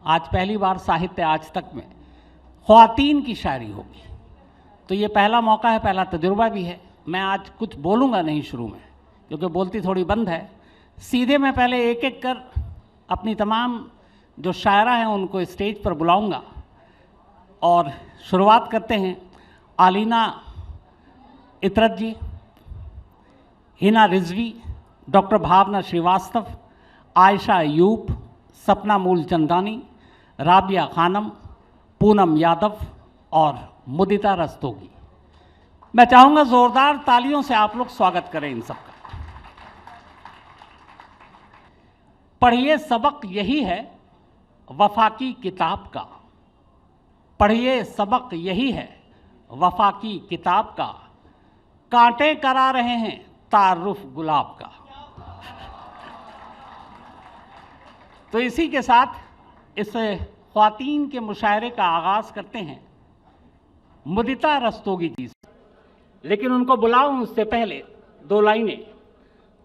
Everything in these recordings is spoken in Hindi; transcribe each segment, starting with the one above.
आज पहली बार साहित्य आज तक में ख्वातीन की शायरी होगी, तो ये पहला मौका है, पहला तजुर्बा भी है। मैं आज कुछ बोलूँगा नहीं शुरू में, क्योंकि बोलती थोड़ी बंद है। सीधे मैं पहले एक एक कर अपनी तमाम जो शायरा हैं उनको स्टेज पर बुलाऊंगा और शुरुआत करते हैं। आलीना इतरत जी, हिना रिजवी, डॉक्टर भावना श्रीवास्तव, आयशा अयूब, सपना मूलचंदानी, राबिया खानम, पूनम यादव और मुदिता रस्तोगी। मैं चाहूँगा ज़ोरदार तालियों से आप लोग स्वागत करें इन सबका। पढ़िए सबक यही है वफा की किताब का, पढ़िए सबक यही है वफा की किताब का, कांटे करा रहे हैं तारुफ गुलाब का। तो इसी के साथ इस ख्वातीन के मुशायरे का आगाज़ करते हैं मुदिता रस्तोगी जी से। लेकिन उनको बुलाऊं उससे पहले दो लाइनें।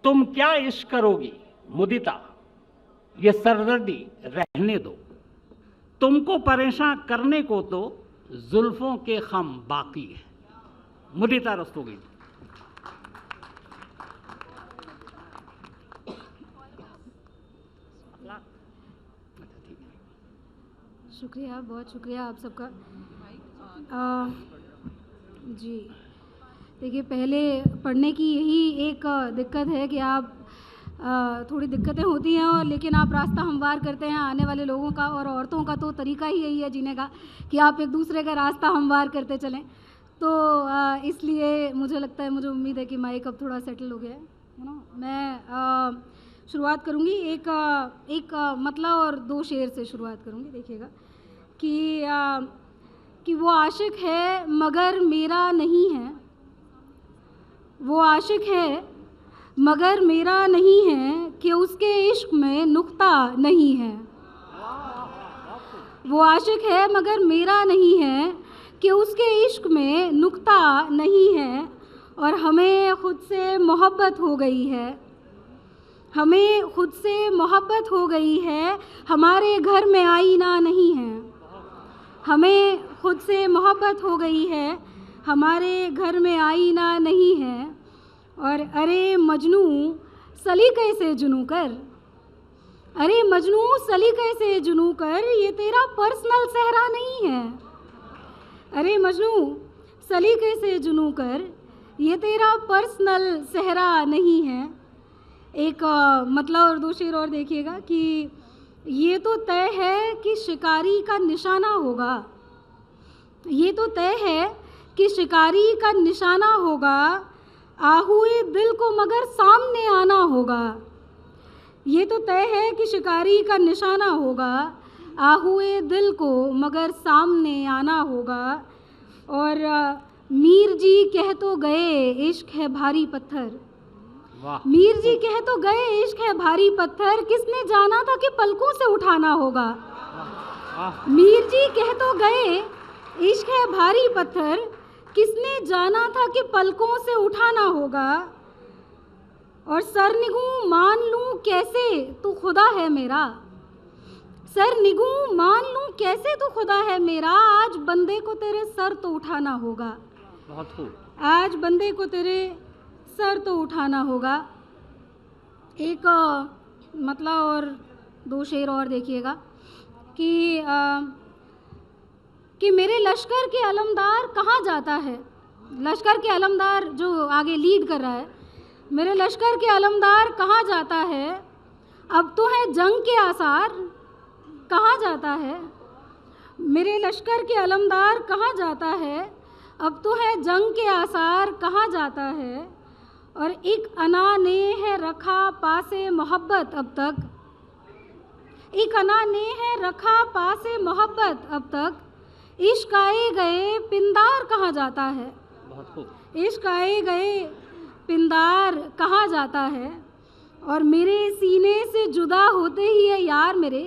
तुम क्या इश्क करोगी मुदिता, ये सरदर्दी रहने दो, तुमको परेशान करने को तो जुल्फों के खम बाकी है। मुदिता रस्तोगी। शुक्रिया, बहुत शुक्रिया आप सबका। जी देखिए, पहले पढ़ने की यही एक दिक्कत है कि आप थोड़ी दिक्कतें होती हैं, और लेकिन आप रास्ता हमवार करते हैं आने वाले लोगों का, और औरतों का तो तरीका ही यही है जीने का कि आप एक दूसरे का रास्ता हमवार करते चलें। तो इसलिए मुझे लगता है, मुझे उम्मीद है कि माइक अब थोड़ा सेटल हो गया है ना। मैं शुरुआत करूँगी एक मतला और दो शेर से शुरुआत करूँगी। देखिएगा कि वो आशिक है मगर मेरा नहीं है, वो आशिक है मगर मेरा नहीं है, कि उसके इश्क में नुक्ता नहीं है। वो आशिक है मगर मेरा नहीं है, कि उसके इश्क में नुक्ता नहीं है। और हमें खुद से मोहब्बत हो गई है, हमें खुद से मोहब्बत हो गई है, हमारे घर में आईना नहीं है। हमें खुद से मोहब्बत हो गई है, हमारे घर में आईना नहीं है। और अरे मजनू सलीके से जुनू कर, अरे मजनू सलीके से जुनू कर, ये तेरा पर्सनल सहरा नहीं है। अरे मजनू सलीके से जुनू कर, ये तेरा पर्सनल सहरा नहीं है। एक मतलब और दो शेर और देखिएगा कि ये तो तय है कि शिकारी का निशाना होगा, ये तो तय है कि शिकारी का निशाना होगा, आहुए दिल को मगर सामने आना होगा। ये तो तय है कि शिकारी का निशाना होगा, आहुए दिल को मगर सामने आना होगा। और मीर जी कह तो गए इश्क है भारी पत्थर, मीर जी कह तो गए इश्क है भारी पत्थर, किसने जाना था कि पलकों से उठाना होगा। मीर जी कह तो गए इश्क है भारी पत्थर, किसने जाना था कि पलकों से उठाना होगा। और सर निगूं मान लूं कैसे तू खुदा है मेरा, सर निगूं मान लूं कैसे तू खुदा है मेरा, आज बंदे को तेरे सर तो उठाना होगा। बहुत खूब। आज बंदे को तेरे सर तो उठाना होगा। एक मतलब और दो शेर और देखिएगा कि मेरे लश्कर के अलमदार कहाँ जाता है। लश्कर के अलमदार जो आगे लीड कर रहा है, मेरे लश्कर के अलमदार कहाँ जाता है, अब तो है जंग के आसार कहाँ जाता है। मेरे लश्कर के अलमदार कहाँ जाता है, अब तो है जंग के आसार कहाँ जाता है। और एक अना ने है रखा पासे मोहब्बत अब तक, एक अना ने है रखा पासे मोहब्बत अब तक, इश्क आए गए पिंदार कहाँ जाता है। बहुत खूब। इश्क आए गए पिंदार कहाँ जाता है। और मेरे सीने से जुदा होते ही है यार मेरे,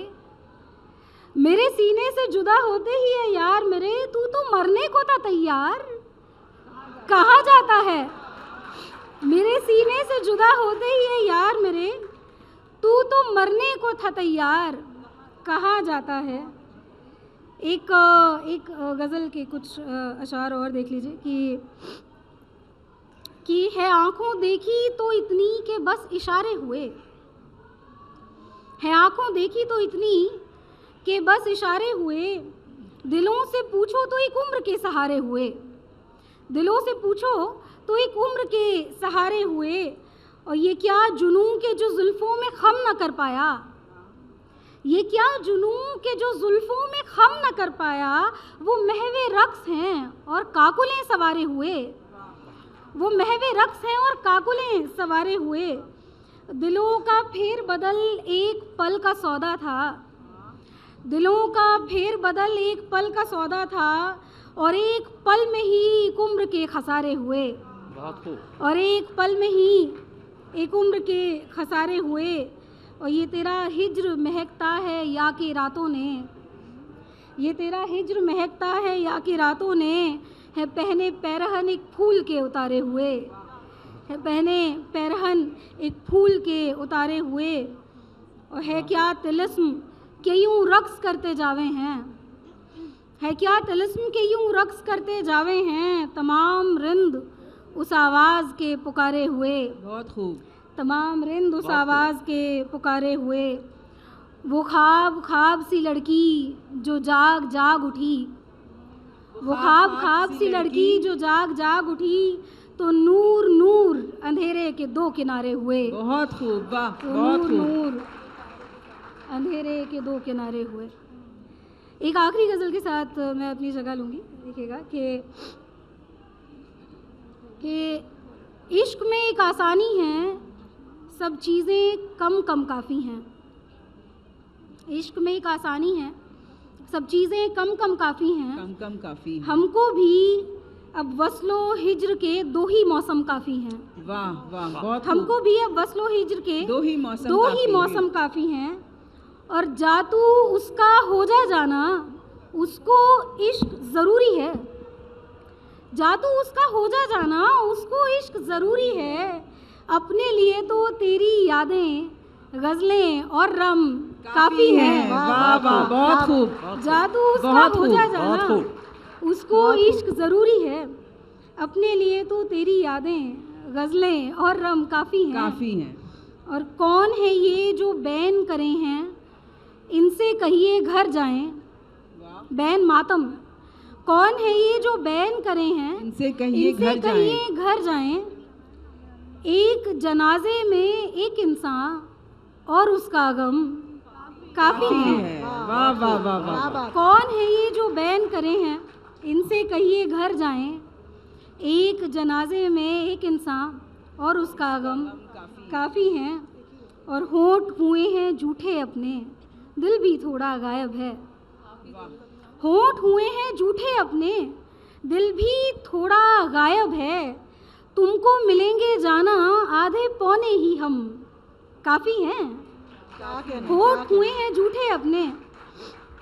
मेरे सीने से जुदा होते ही है यार मेरे, तू तो मरने को था तैयार कहाँ जाता है। मेरे सीने से जुदा होते ही है यार मेरे, तू तो मरने को था तैयार कहा जाता है। एक गज़ल के कुछ अशार और देख लीजिए कि है आँखों देखी तो इतनी के बस इशारे हुए, है आँखों देखी तो इतनी के बस इशारे हुए, दिलों से पूछो तो एक उम्र के सहारे हुए, दिलों से पूछो तो एक उम्र के सहारे हुए, और ये क्या जुनून के जो जुल्फ़ों में खम न कर पाया, ये क्या जुनून के जो जुल्फ़ों में खम न कर पाया, वो महवे रक्स हैं और काकुलें सवारे हुए, वो महवे रक्स हैं और काकुलें सवारे हुए, दिलों का फेर बदल एक पल का सौदा था, दिलों का फेर बदल एक पल का सौदा था, और एक पल में ही एक उम्र के खसारे हुए, और एक पल में ही एक उम्र के खसारे हुए, और ये तेरा हिज्र महकता है या कि रातों ने, ये तेरा हिज्र महकता है या कि रातों ने, है पहने पैरहन एक फूल के उतारे हुए, है पहने पैरहन एक फूल के उतारे हुए, और है क्या तिलिस्म के यूं रक्स करते जावे हैं, है क्या तिलिस्म के यूं रक्स करते जावे हैं, तमाम रिंद उस आवाज़ के पुकारे हुए, बहुत खूब, तमाम रिंद उस आवाज़ के पुकारे हुए, वो ख्वाब ख्वाब सी लड़की जो जाग जाग उठी, वो ख्वाब ख्वाब सी लड़की जो जाग जाग उठी, तो नूर नूर अंधेरे के दो किनारे हुए, बहुत खूब, वाह, तो बहुत नूर खूब। नूर अंधेरे के दो किनारे हुए। एक आखिरी गज़ल के साथ मैं अपनी जगह लूँगी। देखिएगा कि इश्क में एक आसानी है, सब चीज़ें कम कम काफ़ी हैं, इश्क में एक आसानी है, सब चीज़ें कम कम काफ़ी हैं, कम कम काफी है। हमको भी अब वस्लो हिज्र के दो ही मौसम काफ़ी हैं, वाह वाह, बहुत खूब। हमको भी अब वस्लो हिज्र के दो ही मौसम काफ़ी हैं, और जातू उसका हो जाना उसको इश्क ज़रूरी है, जातू उसका हो जाना उसको इश्क ज़रूरी है, अपने लिए तो तेरी यादें गज़लें और रम काफ़ी हैं, वाह वाह, बहुत खूब, जादू उसका बहुत हो खूब, जाना उसको इश्क ज़रूरी है, अपने लिए तो तेरी यादें गज़लें और रम काफ़ी हैं, और कौन है ये जो बैन करे हैं, इनसे कहिए घर जाएं, बैन मातम, कौन है ये जो बैन करे हैं, इनसे कहिए घर जाएं, एक जनाजे में एक इंसान और उसका गम काफ़ी है, वाह वाह वाह वाह, कौन है ये जो बैन करे हैं, इनसे कहिए घर जाएं, एक जनाजे में एक इंसान और उसका गम काफ़ी हैं, और होंठ हुए हैं झूठे अपने, दिल भी थोड़ा गायब है, होंठ हुए हैं झूठे अपने, दिल भी थोड़ा गायब है, तुमको मिलेंगे जाना आधे पौने ही हम काफ़ी हैं, होंठ हुए हैं झूठे अपने,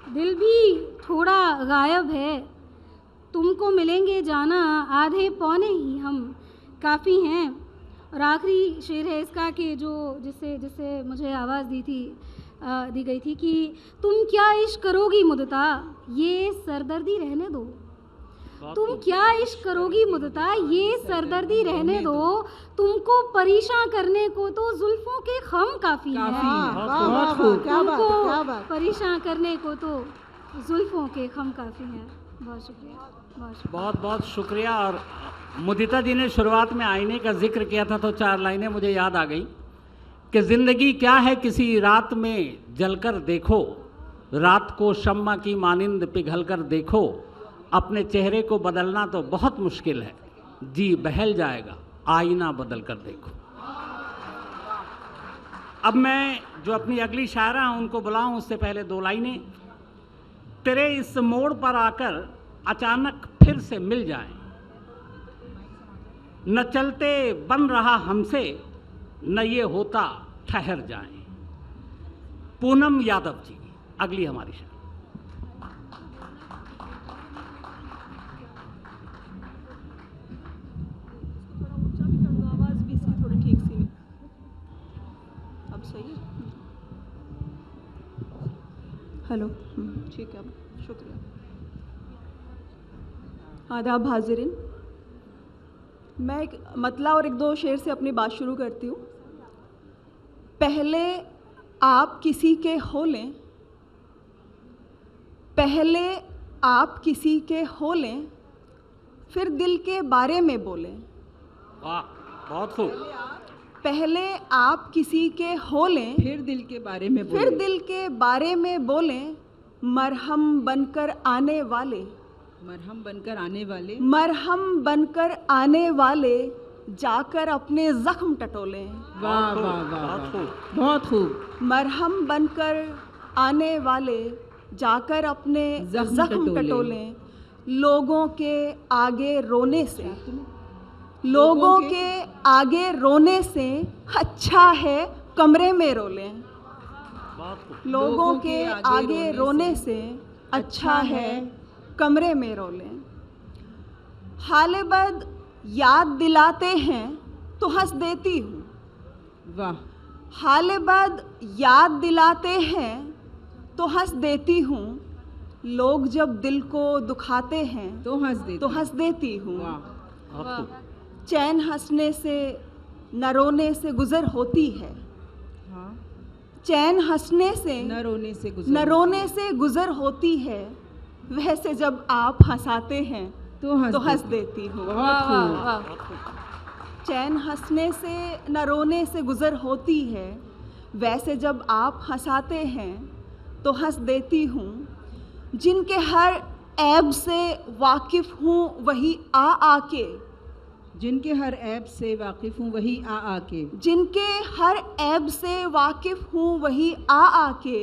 दिल भी थोड़ा गायब है, तुमको मिलेंगे जाना आधे पौने ही हम काफ़ी हैं। और आखिरी शेर है इसका कि जो जिससे मुझे आवाज़ दी गई थी कि तुम क्या इश्क करोगी मुदता, ये सरदर्दी रहने दो, तुम क्या इश्क करोगी मुदता, ये सरदर्दी रहने दो, तुमको परेशान करने को तो जुल्फों के खम काफ़ी हैं, तुमको परेशान करने को तो जुल्फों के खम काफ़ी हैं। बहुत शुक्रिया, बहुत बहुत शुक्रिया। और मुदिता जी ने शुरुआत में आईने का जिक्र किया था, तो 4 लाइनें मुझे याद आ गई कि ज़िंदगी क्या है किसी रात में जलकर देखो, रात को शम्मा की मानिंद पिघल कर देखो, अपने चेहरे को बदलना तो बहुत मुश्किल है, जी बहल जाएगा आईना बदल कर देखो। अब मैं जो अपनी अगली शायरा हूं उनको बुलाऊं, उससे पहले 2 लाइनें। तेरे इस मोड़ पर आकर अचानक फिर से मिल जाएं, न चलते बन रहा हमसे, न ये होता ठहर जाएं। पूनम यादव जी अगली हमारी शायर। आवाज़ भी इसकी थोड़ी ठीक सी, अब सही है। हेलो ठीक है, शुक्रिया। आदाब हाजिरिन, मैं एक मतला और एक दो शेर से अपनी बात शुरू करती हूँ। पहले आप किसी के हो लें, पहले आप किसी के हो लें, फिर दिल के बारे में बोलें। वाह, बहुत खूब। पहले आप किसी के हो लें, फिर दिल के बारे में फिर दिल के बारे में बोलें। मरहम बनकर आने वाले, मरहम बनकर आने वाले, मरहम बनकर आने वाले जाकर अपने जख्म टटोलें। वाह वाह वाह बहुत वाह, खूब। बहुत खूब। मरहम बनकर आने वाले जाकर अपने जख्म जख्म टटोलें। टटोलें। लोगों के आगे रोने से, लोगों के आगे रोने से अच्छा है कमरे में रो लें। बहुत खूब। लोगों के आगे रोने से अच्छा है कमरे में रो लें। हाले बद याद दिलाते हैं तो हंस देती हूँ। वाह, हाले बद याद दिलाते हैं तो हंस देती हूँ। लोग जब दिल को दुखाते हैं तो हंस दे, तो हंस देती हूँ। वाह, बहुत खूब। चैन हंसने से न रोने से गुजर होती है। हाँ, चैन हंसने से न रोने से गुजर, न रोने से गुजर होती है। वैसे जब आप हंसाते हैं तो हंस देती हूँ। बहुत खूब। बहुत खूब। चैन हंसने से न रोने से गुजर होती है। वैसे जब आप हंसाते हैं तो हंस देती हूँ। जिनके हर ऐब से वाकिफ़ हूँ वही आ आके, जिनके हर ऐब से वाकिफ़ हूँ वही आ आके, जिनके हर ऐब से वाकिफ़ हूँ वही आ आके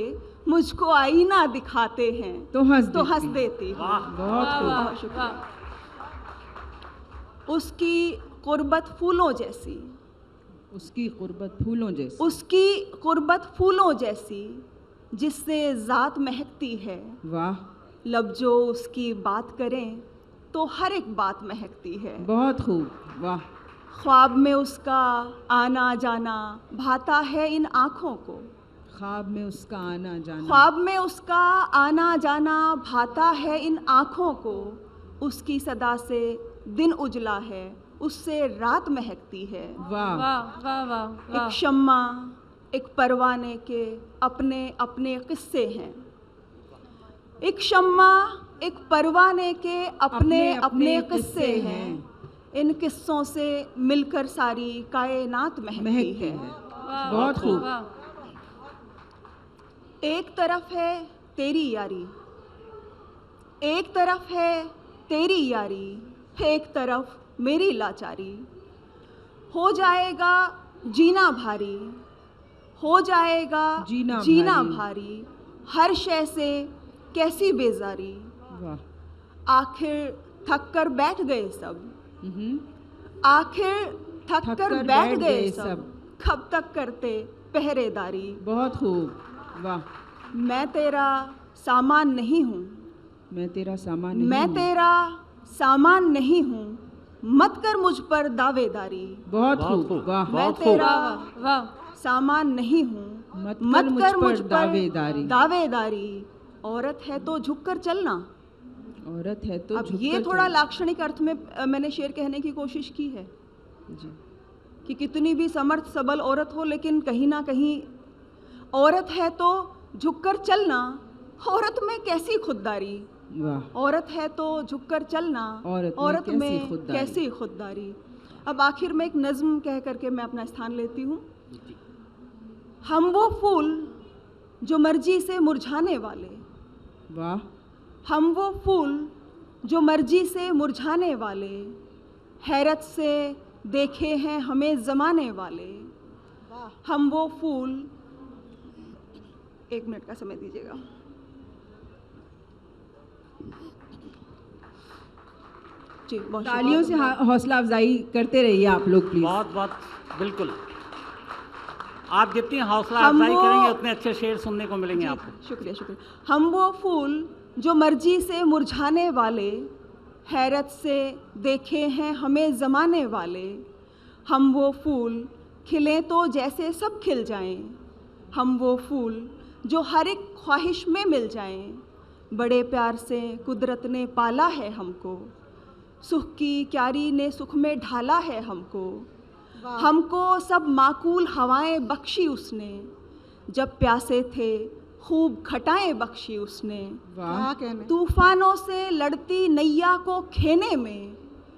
मुझको आईना दिखाते हैं तो हंस देती हूँ। वाह, बहुत खूब। बहुत शुक्रिया। उसकी कुर्बत फूलों जैसी, उसकी कुर्बत फूलों जैसी, उसकी कुर्बत फूलों जैसी जिससे ज़ात महकती है। वाह, लब जो उसकी बात करें तो हर एक बात महकती है। बहुत खूब। वाह, ख्वाब में उसका आना जाना भाता है इन आँखों को। ख्वाब में उसका आना जाना, ख्वाब में उसका आना जाना भाता है इन आँखों को। उसकी सदा से दिन उजला है, उससे रात महकती है। वाह, वाह वाह एक शम्मा एक परवाने के अपने अपने किस्से हैं। एक शम्मा एक परवाने के अपने अपने किस्से हैं। इन किस्सों से मिलकर सारी कायनात महकती है। बहुत खूब। एक तरफ है तेरी यारी, एक तरफ है तेरी यारी, एक तरफ मेरी लाचारी। हो जाएगा जीना भारी, हो जाएगा जीना भारी। हर शय से कैसी बेजारी। वाह, आखिर थक कर बैठ गए सब, हम्म, आखिर थक कर बैठ गए सब। कब तक करते पहरेदारी। बहुत खूब। वाह, मैं तेरा सामान नहीं हूँ, मैं तेरा सामान नहीं मैं हूँ। तेरा सामान नहीं हूँ। मत कर मुझ पर दावेदारी। बहुत बहुत खूब। खूब। वाह, मैं बहुत तेरा सामान नहीं हूँ। मत कर मुझ पर दावेदारी। दावेदारी। औरत है तो झुक कर चलना। औरत है तो अब झुककर ये थोड़ा चल। लाक्षणिक अर्थ में मैंने शेर कहने की कोशिश की है जी, कि कितनी भी समर्थ सबल औरत हो, लेकिन कहीं ना कहीं औरत है तो झुककर चलना। औरत में कैसी खुददारी। वाह, औरत है तो झुककर चलना। औरत में कैसी में खुददारी। कैसी खुददारी। अब आखिर में एक नज़्म कह करके मैं अपना स्थान लेती हूँ। हम वो फूल जो मर्जी से मुरझाने वाले, वाह, हम वो फूल जो मर्जी से मुरझाने वाले, हैरत से देखे हैं हमें ज़माने वाले। हम वो फूल, एक मिनट का समय दीजिएगा। जी, बहुत तालियों से शुक्रिया। हौसला अफजाई करते रहिए आप लोग प्लीज। बहुत बहुत बिल्कुल। आप जितनी हौसला हम अफजाई वो- करेंगे उतने अच्छे शेर सुनने को मिलेंगे आपको। शुक्रिया शुक्रिया। हम वो फूल जो मर्जी से मुरझाने वाले, हैरत से देखे हैं हमें ज़माने वाले। हम वो फूल खिलें तो जैसे सब खिल जाएं, हम वो फूल जो हर एक ख्वाहिश में मिल जाएं। बड़े प्यार से कुदरत ने पाला है हमको, सुख की क्यारी ने सुख में ढाला है हमको। हमको सब माकूल हवाएं बख्शी उसने, जब प्यासे थे खूब घटाएं बख्शी उसने। वाह कहने तूफानों से लड़ती नैया को खेने में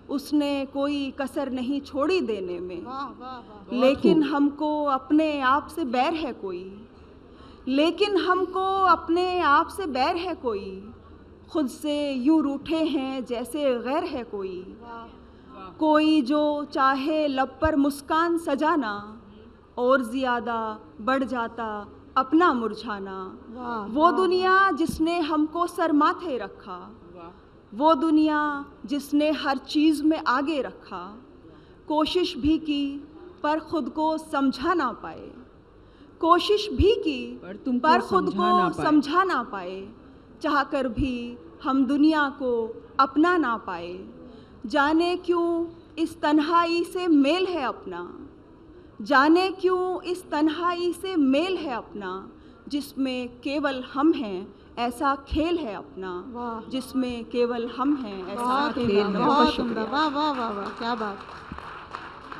उसने कोई कसर नहीं छोड़ी देने में। वाह वाह वाह लेकिन हमको अपने आप से बैर है कोई, लेकिन हमको अपने आप से बैर है कोई, खुद से यूं रूठे हैं जैसे गैर है कोई। कोई जो चाहे लब पर मुस्कान सजाना, और ज़्यादा बढ़ जाता अपना मुरझाना। वो दुनिया जिसने हमको सर माथे रखा, वो दुनिया जिसने हर चीज़ में आगे रखा। कोशिश भी की पर खुद को समझा ना पाए, कोशिश भी की पर खुद को समझा ना पाए। चाहकर भी हम दुनिया को अपना ना पाए। जाने क्यों इस तन्हाई से मेल है अपना, जाने क्यों इस तन्हाई से मेल है अपना, जिसमें केवल हम हैं ऐसा खेल है अपना। जिसमें केवल हम हैं ऐसा खेल है अपना। बहुत सुंदर, वाह वाह वाह वाह, क्या बात।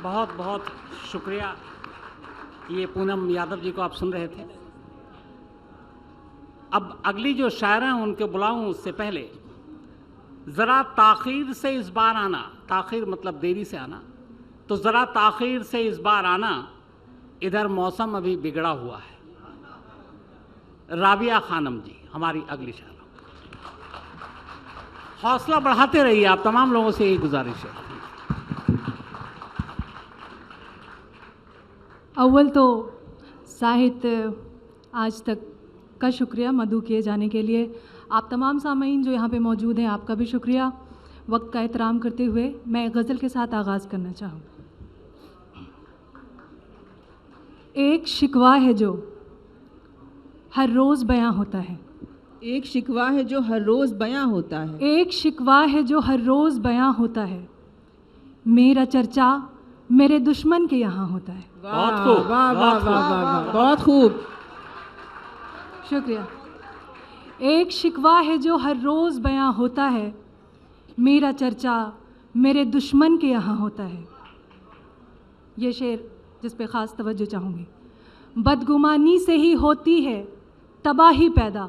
बहुत बहुत शुक्रिया। ये पूनम यादव जी को आप सुन रहे थे। अब अगली जो शायरा हैं उनके बुलाऊं उससे पहले ज़रा ताख़ीर से इस बार आना, ताख़ीर मतलब देरी से आना, तो ज़रा ताख़ीर से इस बार आना, इधर मौसम अभी बिगड़ा हुआ है। राबिया खानम जी हमारी अगली शायरा। हौसला बढ़ाते रहिए, आप तमाम लोगों से यही गुजारिश है। अव्वल तो साहित्य आज तक का शुक्रिया मदऊ किए जाने के लिए। आप तमाम सामीन जो यहाँ पे मौजूद हैं, आपका भी शुक्रिया। वक्त का एहतराम करते हुए मैं गज़ल के साथ आगाज़ करना चाहूँ। एक शिकवा है जो हर रोज़ बयां होता है, एक शिकवा है जो हर रोज़ बयां होता है, एक शिकवा है जो हर रोज़ बयां होता है, मेरा चर्चा मेरे दुश्मन के यहाँ होता है। बहुत खूब, वाह वाह वाह वाह वाह, बहुत खूब। शुक्रिया। एक शिकवा है जो हर रोज़ बयां होता है, मेरा चर्चा मेरे दुश्मन के यहाँ होता है। ये शेर जिस पे ख़ास तवज्जो चाहूँगी। बदगुमानी से ही होती है तबाही पैदा,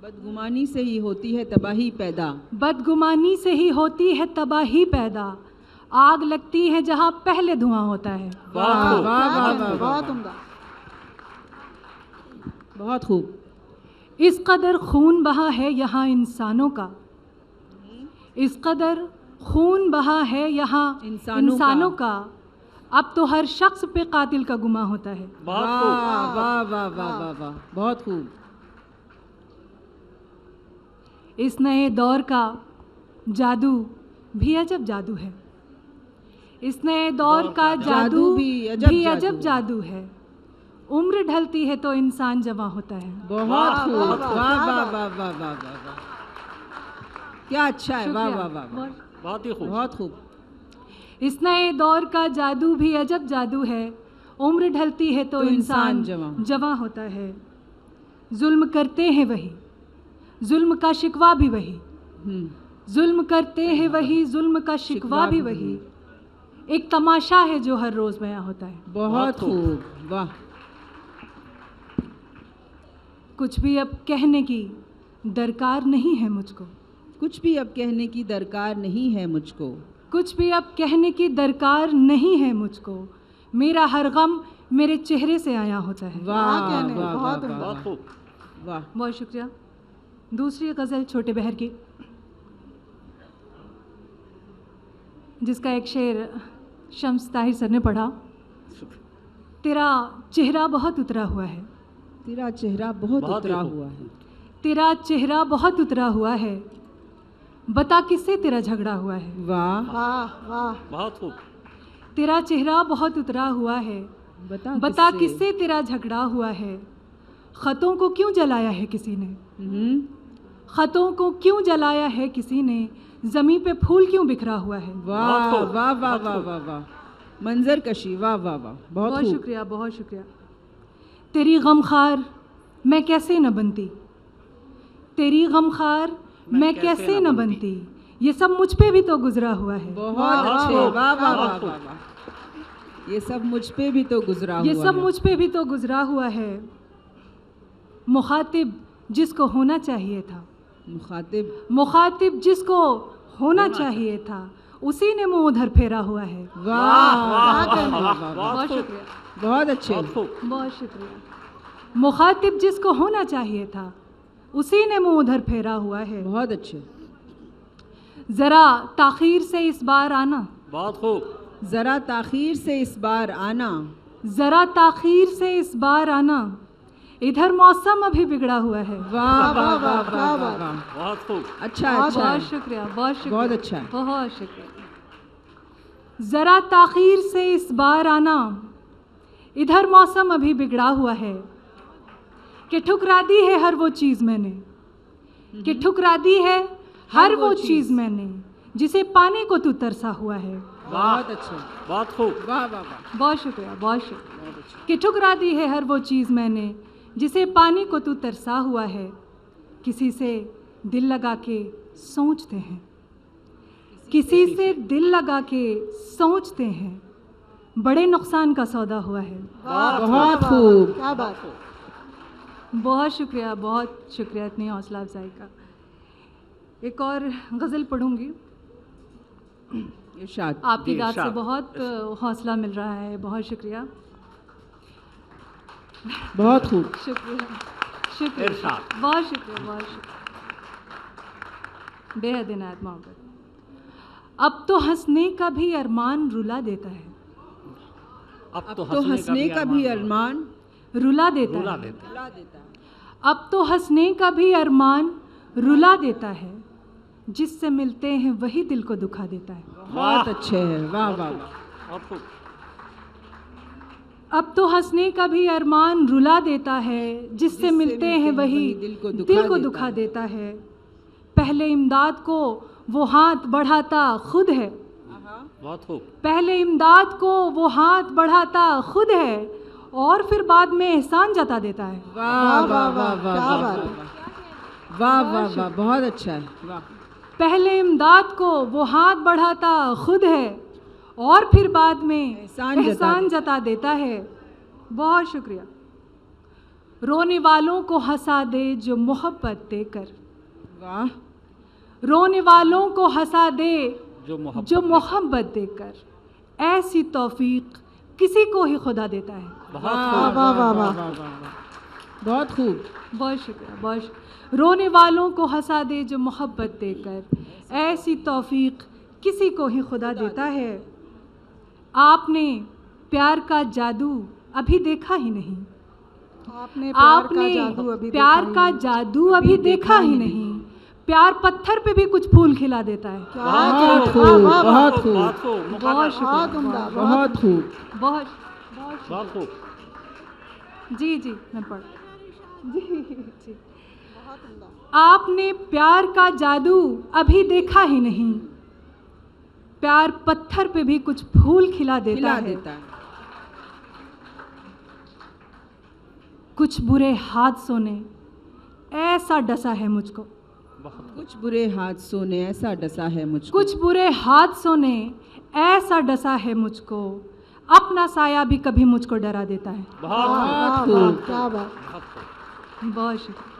बदगुमानी से ही होती है तबाही पैदा, बदगुमानी से ही होती है तबाही पैदा, आग लगती है जहाँ पहले धुआं होता है। वाह वाह वाह वाह, बहुत उम्दा। बहुत खूब। इस कदर खून बहा है यहाँ इंसानों का, इस कदर खून बहा है यहाँ इंसानों का, अब तो हर शख्स पे कातिल का गुमा होता है। वाह वाह वाह वाह वाह वाह, बहुत खूब। इस नए दौर का जादू भी अजब जादू है, इस नए दौर का जादू भी अजब जादू है। उम्र ढलती है तो इंसान जवा होता है। बहुत खूब, वाह वाह वाह वाह वाह वाह, क्या अच्छा है, वाह वाह वाह, बहुत ही खूब, बहुत खूब। इस नए दौर का जादू भी अजब जादू है, उम्र ढलती है तो इंसान जवां होता है। जुल्म करते हैं वही, जुल्म का शिकवा भी वही, जुल्म करते हैं वही, जुल्म का शिकवा भी वही, एक तमाशा है जो हर रोज़ बयां होता है। बहुत खूब, वाह। कुछ भी अब कहने की दरकार नहीं है मुझको, कुछ भी अब कहने की दरकार नहीं है मुझको, कुछ भी अब कहने की दरकार नहीं है मुझको, मेरा हर गम मेरे चेहरे से आया होता है। वाह वाह वाह, बहुत खूब, वाह। बहुत शुक्रिया। दूसरी गज़ल छोटे बहर की, जिसका एक शेर शम्स ताहिर सर ने पढ़ा। तेरा चेहरा बहुत उतरा हुआ है, तेरा चेहरा बहुत उतरा हुआ है, तेरा चेहरा बहुत उतरा हुआ है, बता किससे तेरा झगड़ा हुआ है। वाह वाह वाह, बहुत खूब। तेरा चेहरा बहुत उतरा हुआ है, बता किससे तेरा झगड़ा हुआ है, ख़तों को क्यों जलाया है किसी ने, ख़तों को क्यों जलाया है किसी ने, ज़मीं पे फूल क्यों बिखरा हुआ है। वाह वाह वाह वाह वाह वाह, मंजर कशी, वाह वाह वाह, बहुत शुक्रिया, बहुत शुक्रिया। तेरी गमखार मैं कैसे न बनती, तेरी गमखार मैं कैसे न बनती, ये सब मुझ पे भी तो गुजरा हुआ है। बहुत अच्छे, वाह वाह वाह वाह वाह। ये सब मुझ पे भी तो गुजरा हुआ ये सब है। मुझ पे भी तो गुजरा हुआ है। मुखातिब जिसको होना चाहिए था, मुखातिब जिसको होना चाहिए था, उसी ने मुंह उधर फेरा हुआ है। वाह वाह वाह, बहुत शुक्रिया, बहुत अच्छे। बहुत शुक्रिया। मुखातिब जिसको होना चाहिए था, उसी ने मुंह उधर फेरा हुआ है। बहुत अच्छे। जरा ताखीर से इस बार आना, बहुत खूब। जरा ताखीर से इस बार आना, जरा ताखीर से इस बार आना, इधर मौसम अभी बिगड़ा हुआ है। वाह वाह वाह वाह वाह वाह, बहुत खूब। अच्छा अच्छा बहुत शुक्रिया, बहुत शुक्रिया, बहुत अच्छा है। बहुत शुक्रिया। जरा ताखीर से इस बार आना, इधर मौसम अभी बिगड़ा हुआ है, कि ठुकरा दी है हर वो चीज़ मैंने, कि ठुकरा दी है हर वो चीज़ मैंने, जिसे पाने को तू तरसा हुआ है। बहुत अच्छे, बहुत खूब। वाह वाह वाह, बहुत शुक्रिया, बहुत शुक्रिया। कि ठुकरा दी है हर वो चीज़ मैंने, जिसे पाने को तू तरसा हुआ है। किसी से दिल लगा के सोचते हैं, किसी से दिल लगा के सोचते हैं, बड़े नुकसान का सौदा हुआ है। बहुत खूब, क्या बात है। बहुत शुक्रिया, बहुत शुक्रिया इतनी हौसला अफजाई का। एक और गज़ल पढ़ूंगी। इरशाद। आपकी जी, दाद से इरशाद, बहुत हौसला मिल रहा है। बहुत शुक्रिया, बहुत खूब। शुक्रिया, शुक्रिया, इरशाद। बहुत शुक्रिया, बहुत शुक्रिया। बेहद इनायत मोहब्बत। अब तो हंसने का भी अरमान रुला देता है, अब तो हंसने का भी अरमान रुला देता रुला है। देते। रुला देता है। अब तो हंसने का भी अरमान रुला देता है, जिससे मिलते हैं वही दिल को दुखा देता है। बहुत अच्छे हैं, वाह वाह वाह। बहुत खूब। अब तो हंसने का भी अरमान रुला देता है, जिससे मिलते हैं वही दिल को दुखा देता है। पहले इमदाद को वो हाथ बढ़ाता खुद है, बहुत खूब। पहले इमदाद को वो हाथ बढ़ाता खुद है, और फिर बाद में एहसान जता देता है। वाह वाह वाह वाह, क्या वाह बात है। वाह वाह वाह, बहुत अच्छा है, वाह। पहले इमदाद को वो हाथ बढ़ाता खुद है, और फिर बाद में एहसान जता देता है। बहुत शुक्रिया। रोने वालों को हंसा दे जो मोहब्बत देकर, वाह। रोने वालों को हंसा दे जो जो मोहब्बत देकर, ऐसी तौफीक किसी को ही खुदा देता है। बहुत वाह खूब। वाह वाह वाह वाह वाह, बहुत खूब। बहुत शुक्रिया, बहुत शुक्रिया। रोने वालों को हंसा दे जो मोहब्बत देकर, ऐसी तौफीक किसी को ही खुदा देता है। आपने प्यार का जादू अभी देखा ही नहीं, आपने आपने प्यार का जादू अभी देखा ही नहीं। प्यार पत्थर पे भी कुछ फूल खिला देता है। बहुत खूब, बहुत खूब, बहुत खूब। बहुत शुक्रिया, बहुत खूब। बहुत बहुत खूब। जी जी, मैं पढ़ जी। आपने प्यार का जादू अभी देखा ही नहीं, प्यार पत्थर पे भी कुछ फूल खिला देता है। कुछ बुरे हादसों ने ऐसा डसा है मुझको, कुछ बुरे हादसों ने ऐसा डसा है मुझको, कुछ बुरे हादसों ने ऐसा डसा है मुझको, अपना साया भी कभी मुझको डरा देता है। बहुत खूब। क्या बात। बहुत शुक्रिया।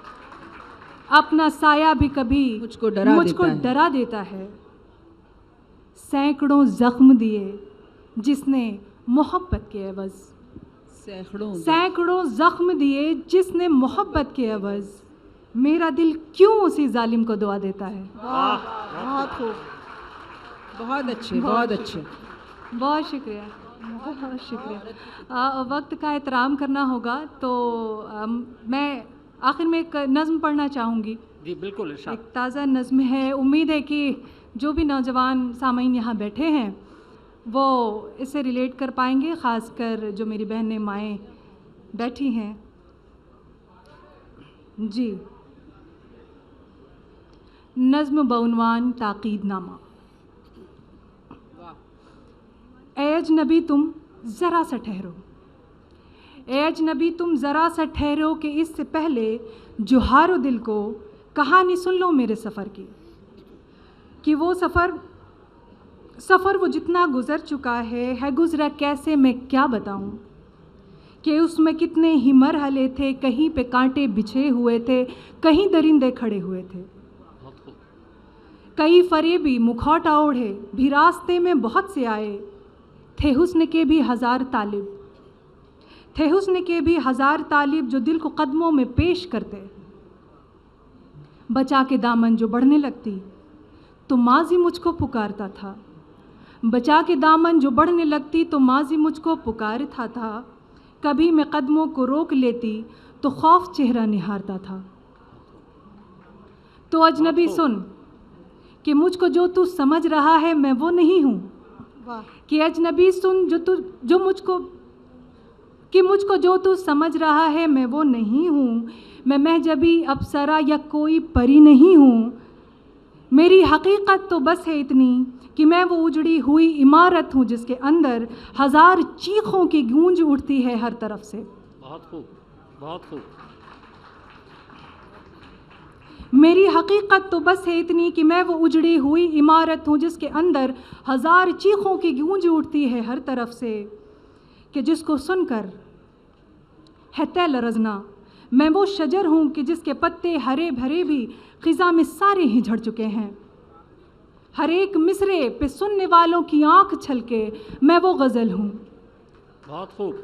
अपना साया भी कभी मुझको डरा देता है। सैकड़ों जख्म दिए जिसने मोहब्बत के एवज, सैकड़ों जख्म दिए जिसने मोहब्बत के एवज, मेरा दिल क्यों उसी जालिम को दुआ देता है। बहुत खूब। बहुत अच्छे, बहुत अच्छे। बहुत शुक्रिया, बहुत शुक्रिया। वक्त का एहतराम करना होगा, तो मैं आखिर में एक नज़्म पढ़ना चाहूँगी। जी बिल्कुल। एक ताज़ा नज़्म है। उम्मीद है कि जो भी नौजवान सामीन यहाँ बैठे हैं वो इससे रिलेट कर पाएंगे, ख़ासकर जो मेरी बहनें माएँ बैठी हैं। जी, नज़्म बउनवान ताक़ीदनामा। ए अजनबी तुम ज़रा सा ठहरो, ए अजनबी तुम ज़रा सा ठहरो कि इससे पहले जुहारो दिल को कहानी सुन लो मेरे सफ़र की, कि वो सफ़र वो जितना गुज़र चुका है गुज़रा कैसे मैं क्या बताऊं, कि उसमें कितने ही मरहले थे, कहीं पे कांटे बिछे हुए थे, कहीं दरिंदे खड़े हुए थे, कई फरेबी मुखौटा ओढ़े भी रास्ते में बहुत से आए, थे हुस्न के भी हज़ार तालिब, थे हुस्न के भी हज़ार तालिब जो दिल को कदमों में पेश करते, बचा के दामन जो बढ़ने लगती तो माजी मुझको पुकारता था, बचा के दामन जो बढ़ने लगती तो माजी मुझको पुकारता था, कभी मैं कदमों को रोक लेती तो खौफ चेहरा निहारता था। तो अजनबी सुन कि मुझको जो तू समझ रहा है मैं वो नहीं हूँ, कि अजनबी सुन मुझको जो तू समझ रहा है मैं वो नहीं हूँ, मैं महजबी अप्सरा या कोई परी नहीं हूँ, मेरी हकीकत तो बस है इतनी कि मैं वो उजड़ी हुई इमारत हूँ जिसके अंदर हज़ार चीखों की गूंज उठती है हर तरफ से। बहुत खूब, बहुत खूब। मेरी हकीकत तो बस है इतनी कि मैं वो उजड़ी हुई इमारत हूँ जिसके अंदर हज़ार चीखों की गूंज उठती है हर तरफ से, कि जिसको सुनकर है तय लरज़ना, मैं वो शजर हूँ कि जिसके पत्ते हरे भरे भी ख़िज़ा में सारे ही झड़ चुके हैं, हर एक मिसरे पे सुनने वालों की आँख छलके मैं वो गज़ल हूँ। बहुत खूब।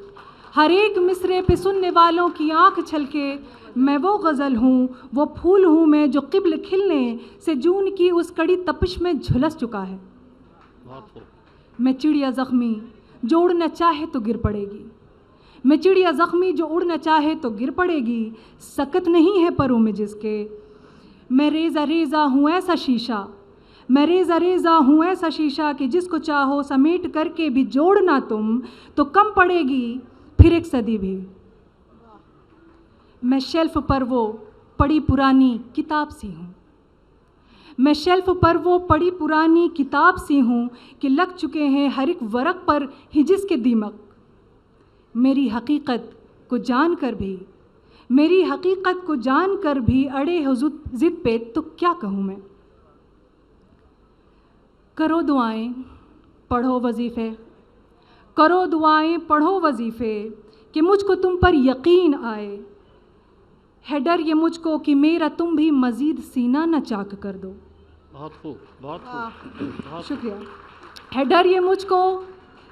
हर एक मिसरे पे सुनने वालों की आँख छलके मैं वो गज़ल हूँ, वो फूल हूँ मैं जो क़िब्ल खिलने से जून की उस कड़ी तपिश में झुलस चुका है। बहुत खूब। मैं चिड़िया ज़ख्मी जो उड़ना चाहे तो गिर पड़ेगी, मैं चिड़िया ज़ख्मी जो उड़ना चाहे तो गिर पड़ेगी, सकत नहीं है परों में जिसके, मैं रेज़ा रेज़ा हूँ ऐसा शीशा, मैं रेज़ा रेज़ा हूँ ऐसा शीशा कि जिसको चाहो समेट करके भी जोड़ना तुम तो कम पड़ेगी फिर एक सदी भी। मैं शेल्फ पर वो पड़ी पुरानी किताब सी हूँ, मैं शेल्फ पर वो पड़ी पुरानी किताब सी हूँ कि लग चुके हैं हर एक वरक पर हिजिस के दीमक, मेरी हकीकत को जानकर भी, मेरी हकीकत को जानकर भी अड़े हो ज़िद पे तो क्या कहूँ मैं। करो दुआएं पढ़ो वजीफ़े, करो दुआएं पढ़ो वजीफ़े कि मुझको तुम पर यकीन आए, है डर ये मुझको कि मेरा तुम भी मज़ीद सीना न चाक कर दो। बहुत खूब, बहुत खूब, बहुत शुक्रिया। है डर ये मुझको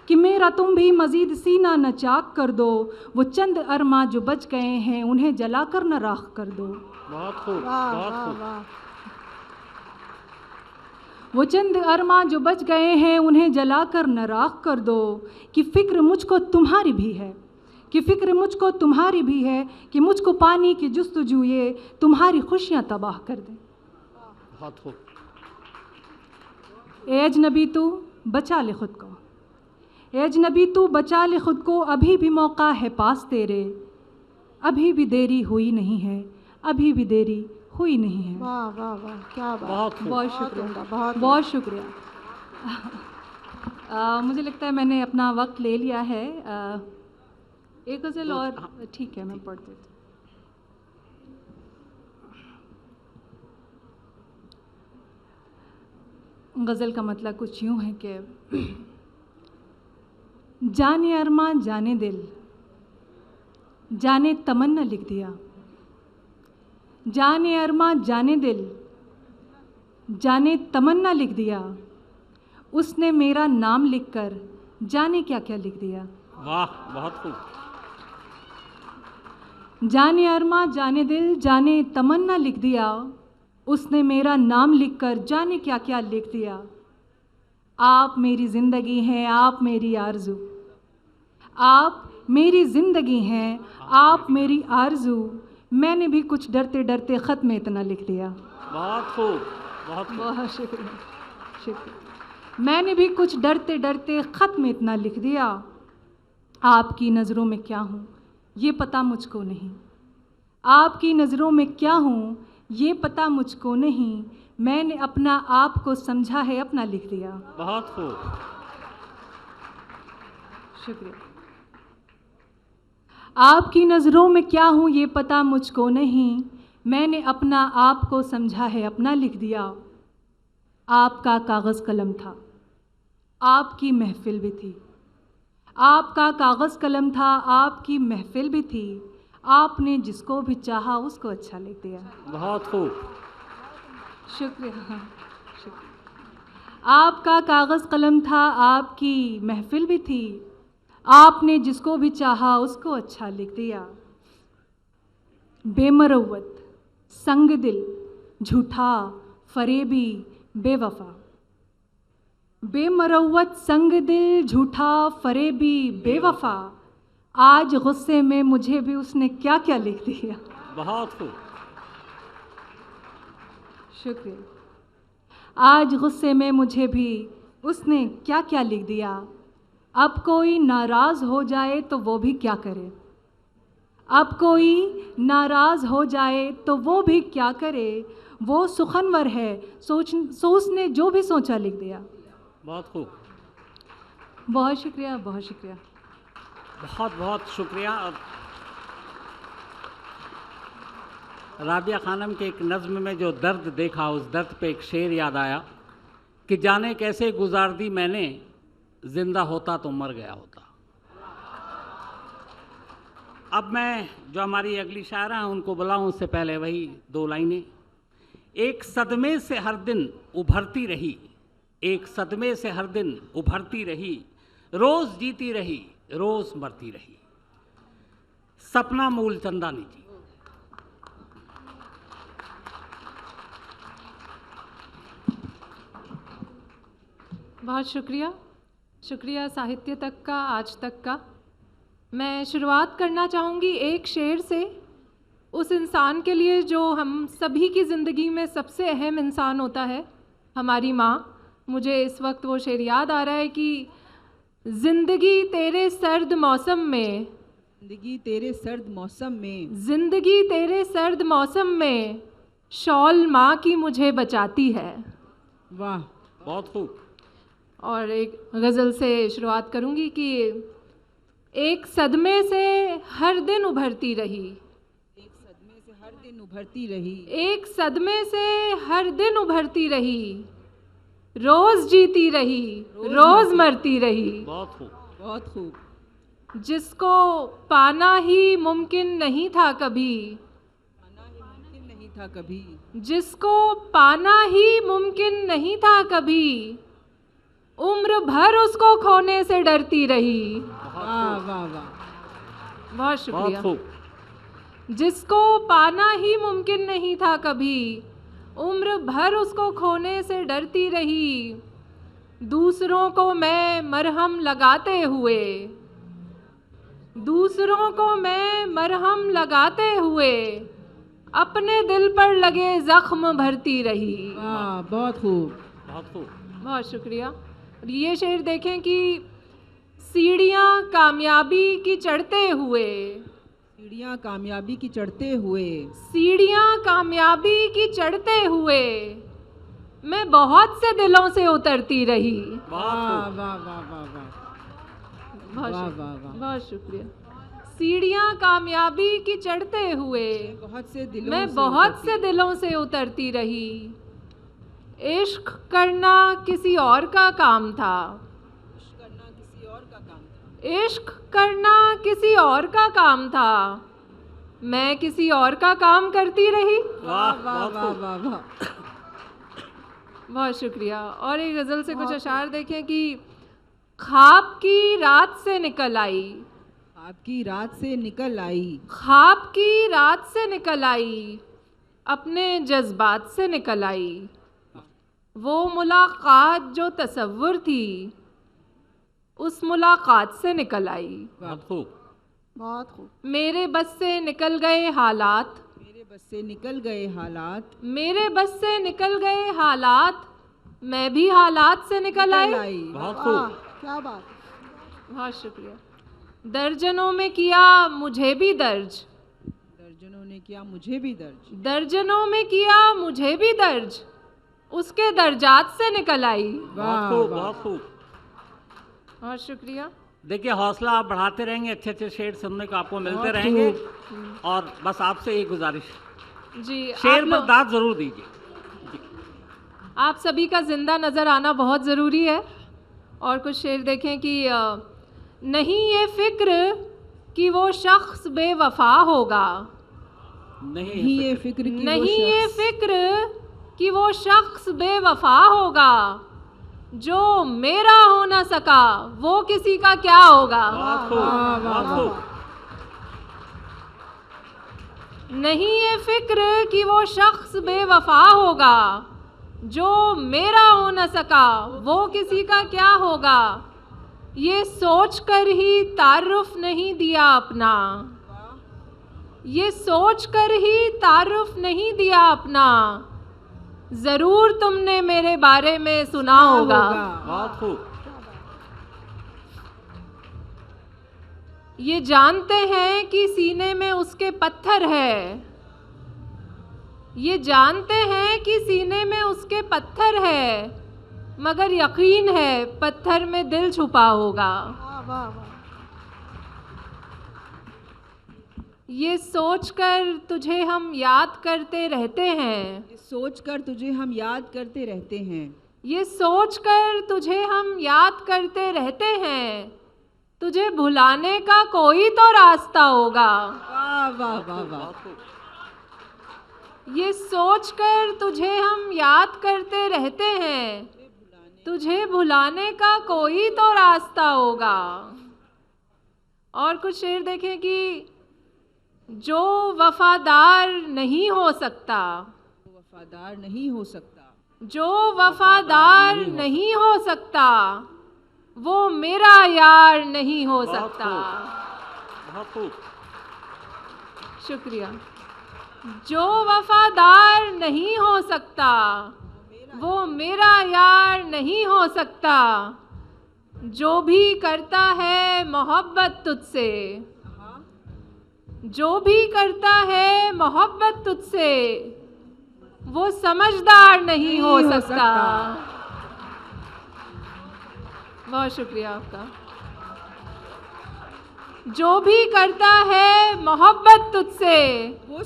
कि मेरा तुम भी मज़ीद सीना न चाक कर दो, वो चंद अरमा जो बच गए हैं उन्हें जला कर न राख कर दो। बहुत खूब, बहुत खूब। वो चंद अरमा जो बच गए हैं उन्हें जला कर न राख कर दो, कि फ़िक्र मुझको तुम्हारी भी है, कि फ़िक्र मुझको तुम्हारी भी है, कि मुझको पानी की जुस्तजू ये तुम्हारी खुशियाँ तबाह कर दे। बहुत खूब। ए अजनबी तू बचा ले ख़ुद को, ए अजनबी तू बचा ले ख़ुद को, अभी भी मौका है पास तेरे, अभी भी देरी हुई नहीं है, अभी भी देरी हुई नहीं है। वाह वाह वाह, क्या बात। बहुत खूब। बहुत शुक्रिया, बहुत बहुत शुक्रिया। मुझे लगता है मैंने अपना वक्त ले लिया है। एक गज़ल और ठीक है मैं पढ़ देती हूँ। गज़ल का मतलब कुछ यूँ है कि जाने अरमान जाने दिल, जाने तमन्ना लिख दिया, जाने अरमान जाने दिल, जाने तमन्ना लिख दिया, उसने मेरा नाम लिखकर जाने क्या क्या लिख दिया। वाह, बहुत खूब। जाने अरमा जाने दिल, जाने तमन्ना लिख दिया, उसने मेरा नाम लिखकर जाने क्या क्या लिख दिया। आप मेरी ज़िंदगी हैं, आप मेरी आरज़ू, आप मेरी ज़िंदगी हैं, आप मेरी आरज़ू, मैंने भी कुछ डरते डरते ख़त में इतना लिख दिया। बहुत खूब, बहुत खूब। बहुत शुक्रिया, शुक्रिया। मैंने भी कुछ डरते डरते ख़त में इतना लिख दिया, आपकी नज़रों में क्या हूँ ये पता मुझको नहीं, आपकी नज़रों में क्या हूँ ये पता मुझको नहीं, मैंने अपना आप को समझा है अपना लिख दिया। बहुत खूब। शुक्रिया। आपकी नज़रों में क्या हूँ ये पता मुझको नहीं, मैंने अपना आप को समझा है अपना लिख दिया। आपका कागज़ कलम था, आपकी महफिल भी थी। आपका कागज़ कलम था, आपकी महफिल भी थी। आपने जिसको भी चाहा उसको अच्छा लिख दिया। बहुत खूब। शुक्रिया, शुक्रिया। आपका कागज़ कलम था, आपकी महफिल भी थी। आपने जिसको भी चाहा उसको अच्छा लिख दिया। बेमरवत, संग दिल, झूठा, फरेबी, बेवफा। बेमरवत, संग दिल, झूठा, फरेबी, बेवफा। आज गुस्से में मुझे भी उसने क्या क्या लिख दिया। बहुत खूब। शुक्रिया। आज गुस्से में मुझे भी उसने क्या क्या लिख दिया। अब कोई नाराज़ हो जाए तो वो भी क्या करे। अब कोई नाराज़ हो जाए तो वो भी क्या करे। वो सुखनवर है, उसने जो भी सोचा लिख दिया। बहुत खूब। बहुत शुक्रिया, बहुत शुक्रिया। बहुत बहुत शुक्रिया। और राबिया खानम के एक नज़्म में जो दर्द देखा, उस दर्द पे एक शेर याद आया कि जाने कैसे गुजार दी मैंने, जिंदा होता तो मर गया होता। अब मैं जो हमारी अगली शायरा हैं उनको बुलाऊं, उससे पहले वही 2 लाइनें। एक सदमे से हर दिन उभरती रही, एक सदमे से हर दिन उभरती रही, रोज़ जीती रही, रोज़ मरती रही। सपना मूलचंदानी जी। बहुत शुक्रिया, शुक्रिया साहित्य तक का, आज तक का। मैं शुरुआत करना चाहूँगी एक शेर से, उस इंसान के लिए जो हम सभी की ज़िंदगी में सबसे अहम इंसान होता है, हमारी माँ। मुझे इस वक्त वो शेर याद आ रहा है कि ज़िंदगी तेरे सर्द मौसम में, जिंदगी तेरे सर्द मौसम में, ज़िंदगी तेरे सर्द मौसम में, शॉल माँ की मुझे बचाती है। वाह, बहुत खूब। और एक गज़ल से शुरुआत करूँगी कि एक सदमे से हर दिन उभरती रही, एक सदमे से हर दिन उभरती रही, एक सदमे से हर दिन उभरती रही, रोज़ जीती रही, रोज़ मरती रही। बहुत खूब। बहुत खूब। जिसको पाना ही मुमकिन नहीं था कभी, पाना ही मुमकिन नहीं था कभी, जिसको पाना ही मुमकिन नहीं था कभी, उम्र भर उसको खोने से डरती रही। वाह वाह वाह, बहुत शुक्रिया। बहुत खूब। जिसको पाना ही मुमकिन नहीं था कभी, उम्र भर उसको खोने से डरती रही। दूसरों को मैं मरहम लगाते हुए, दूसरों को मैं मरहम लगाते हुए, अपने दिल पर लगे जख्म भरती रही। वाह, बहुत खूब। बहुत खूब। बहुत शुक्रिया। और ये शेर देखें कि सीढ़ियाँ कामयाबी की चढ़ते हुए, सीढ़ियाँ कामयाबी की चढ़ते हुए, सीढ़ियाँ कामयाबी की चढ़ते हुए, मैं बहुत से दिलों से उतरती रही। वाह वाह वाह वाह वाह, बहुत वाह, शुक्रिया, वाह, वाह। बहुत शुक्रिया। सीढ़ियाँ कामयाबी की चढ़ते हुए, बहुत से दिलों मैं से बहुत उतरती से दिलों से उतरती रही। इश्क करना किसी और का काम था, करना किसी और का काम था, इश्क करना किसी और का काम था, मैं किसी और का काम करती रही। वाह, वाह बहुत वाह खूब। वाह वाह। बहुत शुक्रिया। और एक गज़ल से कुछ अशार देखें कि ख्वाब की रात से निकल आई, आपकी रात से निकल आई, ख्वाब की रात से निकल आई, अपने जज्बात से निकल आई। वो मुलाकात जो तसव्वुर थी, उस मुलाकात से निकल आई। बहुत खूब। बहुत खूब। मेरे बस से निकल गए हालात, मेरे बस से निकल गए हालात, मेरे बस से निकल गए हालात, मैं भी हालात से निकल आई। बहुत वाह, खूब। क्या बात। बहुत शुक्रिया। दर्जनों में किया मुझे भी दर्ज, दर्जनों ने किया मुझे भी दर्ज, दर्जनों में किया मुझे भी दर्ज, उसके दर्जात से निकल आई। बहुत खूब। बहुत खूब। बहुत शुक्रिया। देखिए हौसला आप बढ़ाते रहेंगे, अच्छे अच्छे शेर सुनने को आपको मिलते रहेंगे। और बस आपसे एक गुजारिश, जी, शेर पर दाद जरूर दीजिए। आप सभी का जिंदा नज़र आना बहुत ज़रूरी है। और कुछ शेर देखें कि नहीं ये फिक्र कि वो शख्स बेवफा होगा, नहीं ये फिक्र की नहीं ये फिक्र कि वो शख्स बेवफा होगा, जो मेरा हो ना सका वो किसी का क्या होगा। नहीं ये फिक्र कि वो शख्स बेवफा होगा, जो मेरा हो न सका वो किसी का क्या होगा। ये सोच कर ही तारुफ नहीं दिया अपना, ये सोच कर ही तारुफ नहीं दिया अपना, ज़रूर तुमने मेरे बारे में सुना होगा। बहुत खूब। ये जानते हैं कि सीने में उसके पत्थर है, ये जानते हैं कि सीने में उसके पत्थर है, मगर यकीन है पत्थर में दिल छुपा होगा। ये सोचकर तुझे हम याद करते रहते हैं, सोचकर तुझे हम याद करते रहते हैं, ये सोचकर तुझे हम याद करते रहते हैं, तुझे भुलाने का कोई तो रास्ता होगा। वाह वाह वाह वाह। ये सोचकर तुझे हम याद करते रहते हैं, तुझे भुलाने का कोई तो रास्ता होगा। और कुछ शेर देखें कि जो वफादार नहीं हो सकता, वफादार नहीं हो सकता, जो वफादार नहीं हो सकता, वो मेरा यार नहीं हो सकता। बहुत खूब। शुक्रिया। जो वफादार नहीं हो सकता, वो मेरा यार नहीं हो सकता, जो भी करता है मोहब्बत तुझसे, जो भी करता है मोहब्बत तुझसे, वो समझदार नहीं हो सकता। बहुत शुक्रिया आपका। जो भी करता है मोहब्बत तुझसे, वो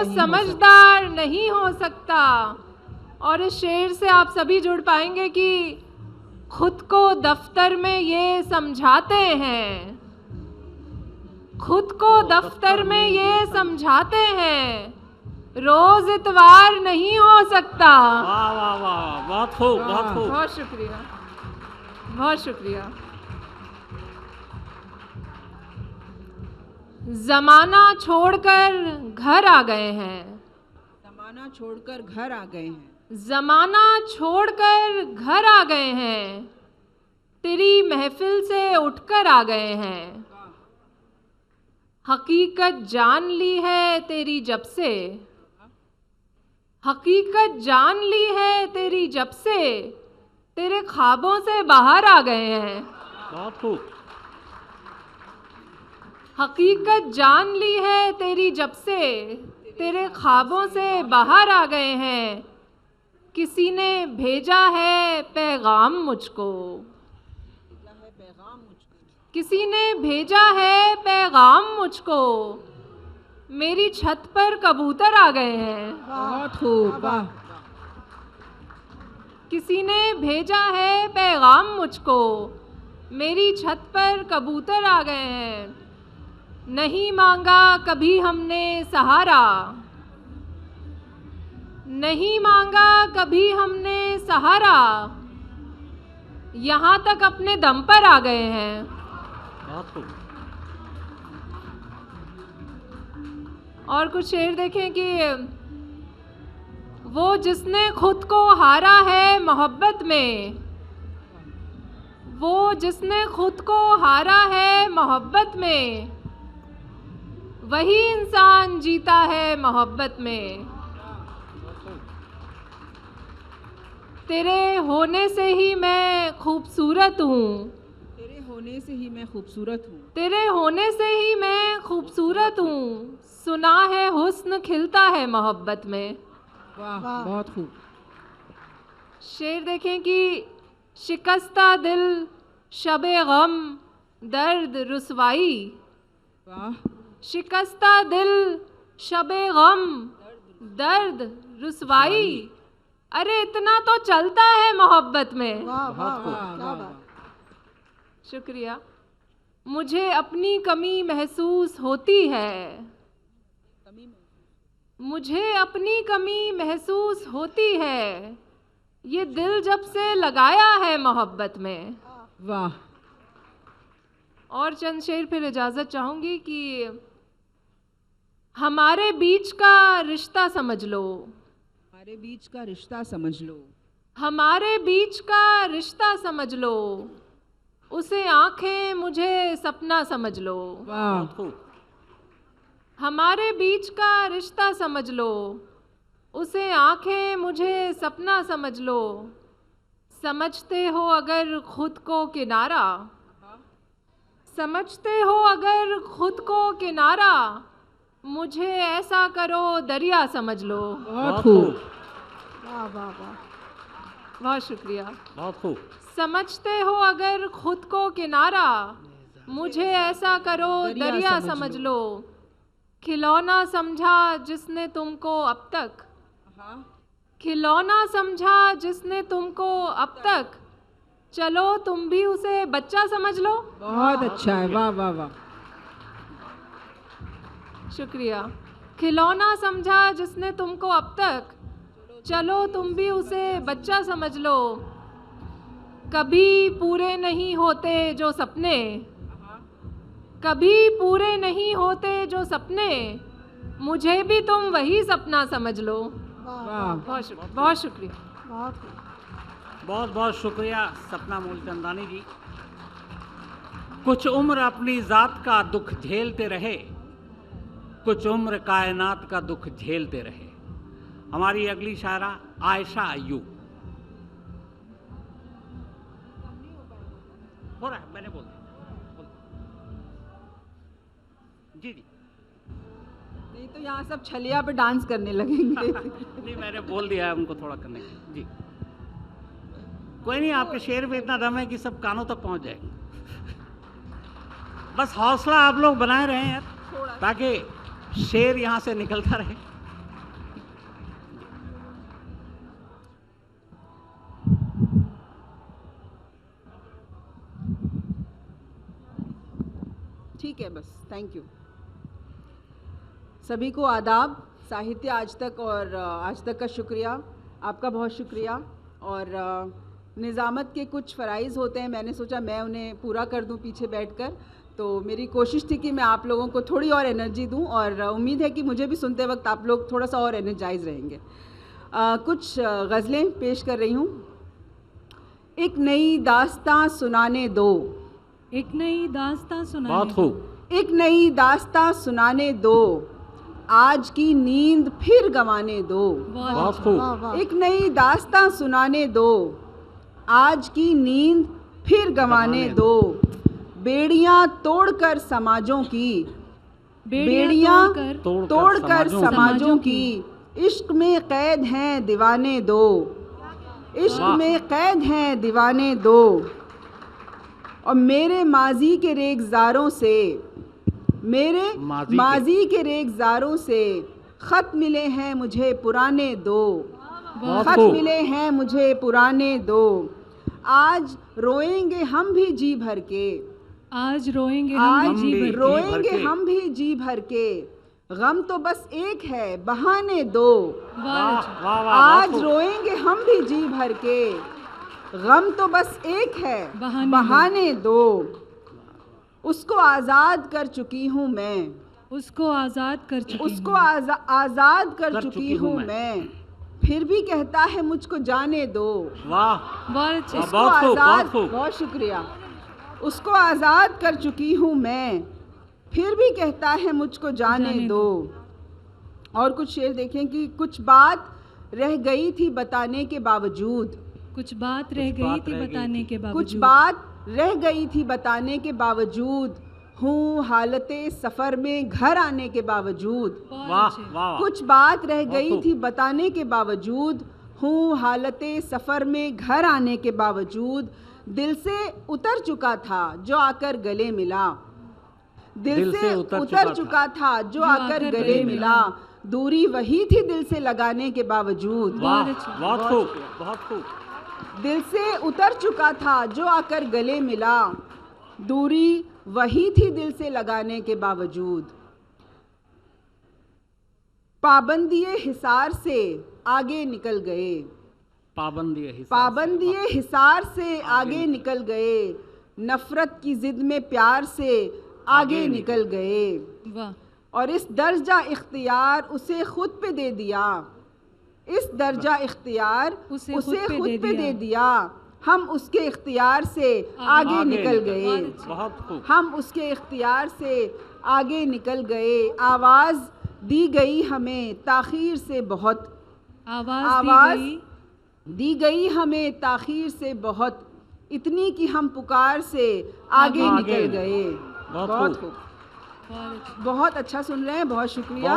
समझदार नहीं हो सकता। और इस शेर से आप सभी जुड़ पाएंगे कि खुद को दफ्तर में ये समझाते हैं, खुद को दफ्तर में ये समझाते हैं, रोज इतवार नहीं हो सकता। वाह वाह वाह, बहुत खूब बहुत खूब। बहुत शुक्रिया, बहुत शुक्रिया। जमाना छोड़कर घर आ गए हैं, जमाना छोड़कर घर आ गए हैं, जमाना छोड़कर घर आ गए हैं, तेरी महफिल से उठकर आ गए हैं। हकीकत जान ली है तेरी जब से, हकीकत जान ली है तेरी जब से, तेरे ख्वाबों से बाहर आ गए हैं। बहुत खूब। हकीकत जान ली है तेरी जब से, तेरे ख्वाबों से बाहर आ गए हैं। किसी ने भेजा है पैगाम मुझको, किसी ने भेजा है पैगाम मुझको, मेरी छत पर कबूतर आ गए हैं। बहुत खूब। वाह। किसी ने भेजा है पैगाम मुझको, मेरी छत पर कबूतर आ गए हैं। नहीं मांगा कभी हमने सहारा, नहीं मांगा कभी हमने सहारा, यहाँ तक अपने दम पर आ गए हैं। बहुत खूब। और कुछ शेर देखें कि वो जिसने खुद को हारा है मोहब्बत में, वो जिसने खुद को हारा है मोहब्बत में, वही इंसान जीता है मोहब्बत में। तेरे होने से ही मैं खूबसूरत हूँ, तेरे होने से ही मैं खूबसूरत हूँ, तेरे होने से ही मैं खूबसूरत हूँ, सुना है हुस्न खिलता है मोहब्बत में। वाह बहुत खूब। शेर देखें कि शिकस्ता दिल शबे गम दर्द रुसवाई, वाह शिकस्ता दिल शबे गम, दर्द रुसवाई। अरे इतना तो चलता है मोहब्बत में। वाह वाह वाह वाह क्या वाह बात। शुक्रिया। मुझे अपनी कमी महसूस होती है, मुझे अपनी कमी महसूस होती है, ये दिल जब से लगाया है मोहब्बत में। वाह। और चंद शेर फिर इजाज़त चाहूँगी कि हमारे बीच का रिश्ता समझ लो, हमारे बीच का रिश्ता समझ लो, हमारे बीच का रिश्ता समझ लो, उसे आंखें मुझे सपना समझ लो। वाह हमारे बीच का रिश्ता समझ लो, उसे आंखें मुझे सपना समझ लो। समझते हो अगर खुद को किनारा, समझते हो अगर खुद को किनारा, मुझे ऐसा करो दरिया समझ लो। बहुत खूब। वाह वाह वाह। बहुत शुक्रिया। बहुत खूब। समझते हो अगर खुद को किनारा, मुझे ऐसा करो दरिया समझ लो। खिलौना समझा जिसने तुमको अब तक, खिलौना समझा जिसने तुमको अब तक, चलो तुम भी उसे बच्चा समझ लो। बहुत अच्छा है। वाह वाह वाह। शुक्रिया। खिलौना समझा जिसने तुमको अब तक, चलो तुम भी उसे बच्चा समझ लो। कभी पूरे नहीं होते जो सपने, कभी पूरे नहीं होते जो सपने, मुझे भी तुम वही सपना समझ लो। वाह बहुत शुक्रिया। बहुत बहुत शुक्रिया सपना मूलचंदानी जी। कुछ उम्र अपनी ज़ात का दुख झेलते रहे, कुछ उम्र कायनात का दुख झेलते रहे। हमारी अगली शायरा आयशा अय्यूब। हो रहा है, मैंने बोल दिया। जी जी। नहीं तो यहाँ सब छलिया पे डांस करने लगेंगे। नहीं, मैंने बोल दिया है उनको थोड़ा करने के लिए। जी कोई नहीं, आपके शेर में इतना दम है कि सब कानों तक पहुंच जाएगा। बस हौसला आप लोग बनाए रहे हैं ताकि शेर यहाँ से निकलता रहे। ठीक है बस, थैंक यू। सभी को आदाब। साहित्य आज तक और आज तक का शुक्रिया, आपका बहुत शुक्रिया। और निज़ामत के कुछ फ़राइज़ होते हैं, मैंने सोचा मैं उन्हें पूरा कर दूं पीछे बैठकर। तो मेरी कोशिश थी कि मैं आप लोगों को थोड़ी और एनर्जी दूं, और उम्मीद है कि मुझे भी सुनते वक्त आप लोग थोड़ा सा और एनर्जाइज रहेंगे। कुछ गज़लें पेश कर रही हूँ। एक नई दास्तां सुनाने दो, एक नई दास्तां सुनाने बहुत खूब। एक नई दास्तां सुनाने दो, आज की नींद फिर गंवाने दो। बहुत खूब। एक नई दास्तां सुनाने दो, आज की नींद फिर गंवाने दो। बेड़ियां तोड़कर समाजों की, बेड़ियां तोड़कर समाजों की, इश्क में कैद हैं दीवाने दो, इश्क में कैद हैं दीवाने दो। और मेरे माजी के रेगजारों से, मेरे माजी के रेगजारों से खत मिले हैं मुझे पुराने दो, खत मिले हैं मुझे पुराने दो। आज रोएंगे हम भी जी भर के, आज रोएंगे आज रोएंगे हम भी जी भर के। गम तो बस एक है बहाने दो, आज रोएंगे हम भी जी भर के। गम तो बस एक है बहाने दो। उसको आज़ाद कर चुकी हूँ मैं, उसको आज़ाद कर चुकी, उसको आज़ाद कर चुकी हूँ मैं, फिर भी कहता है मुझको जाने दो। वाह, उसको आज़ाद, बहुत शुक्रिया। उसको आज़ाद कर चुकी हूँ मैं, फिर भी कहता है मुझको जाने दो। और कुछ शेर देखें कि कुछ बात रह गई थी बताने के बावजूद, कुछ बात रह गई थी बताने के बावजूद, कुछ बात रह गई थी बताने के बावजूद, हूँ हालते सफ़र में घर आने के बावजूद। वाह, कुछ बात रह गई थी बताने के बावजूद, हूँ हालते सफ़र में घर आने के बावजूद। दिल से उतर चुका था जो आकर गले मिला, दिल से उतर चुका था जो आकर गले मिला, दूरी वही थी दिल से लगाने के बावजूद। बहुत खूब, बहुत खूब। दिल से उतर चुका था जो आकर गले मिला, दूरी वही थी दिल से लगाने के बावजूद। पाबंदिए हिसार से आगे निकल गए, पाबंदिए हिसार से आगे निकल गए, नफरत की जिद में प्यार से आगे निकल गए। वाह। और इस दर्जा इख्तियार उसे खुद पे दे दिया, इस दर्जा इख्तियार उसे खुद पे दे दिया, हम उसके इख्तियार से आगे निकल गए, हम उसके इख्तियार से आगे निकल गए। आवाज़ दी गई हमें ताख़ीर से बहुत, आवाज़ दी गई हमें ताख़ीर से बहुत, इतनी कि हम पुकार से आगे निकल गए। बहुत खूब, बहुत अच्छा सुन रहे हैं, बहुत शुक्रिया।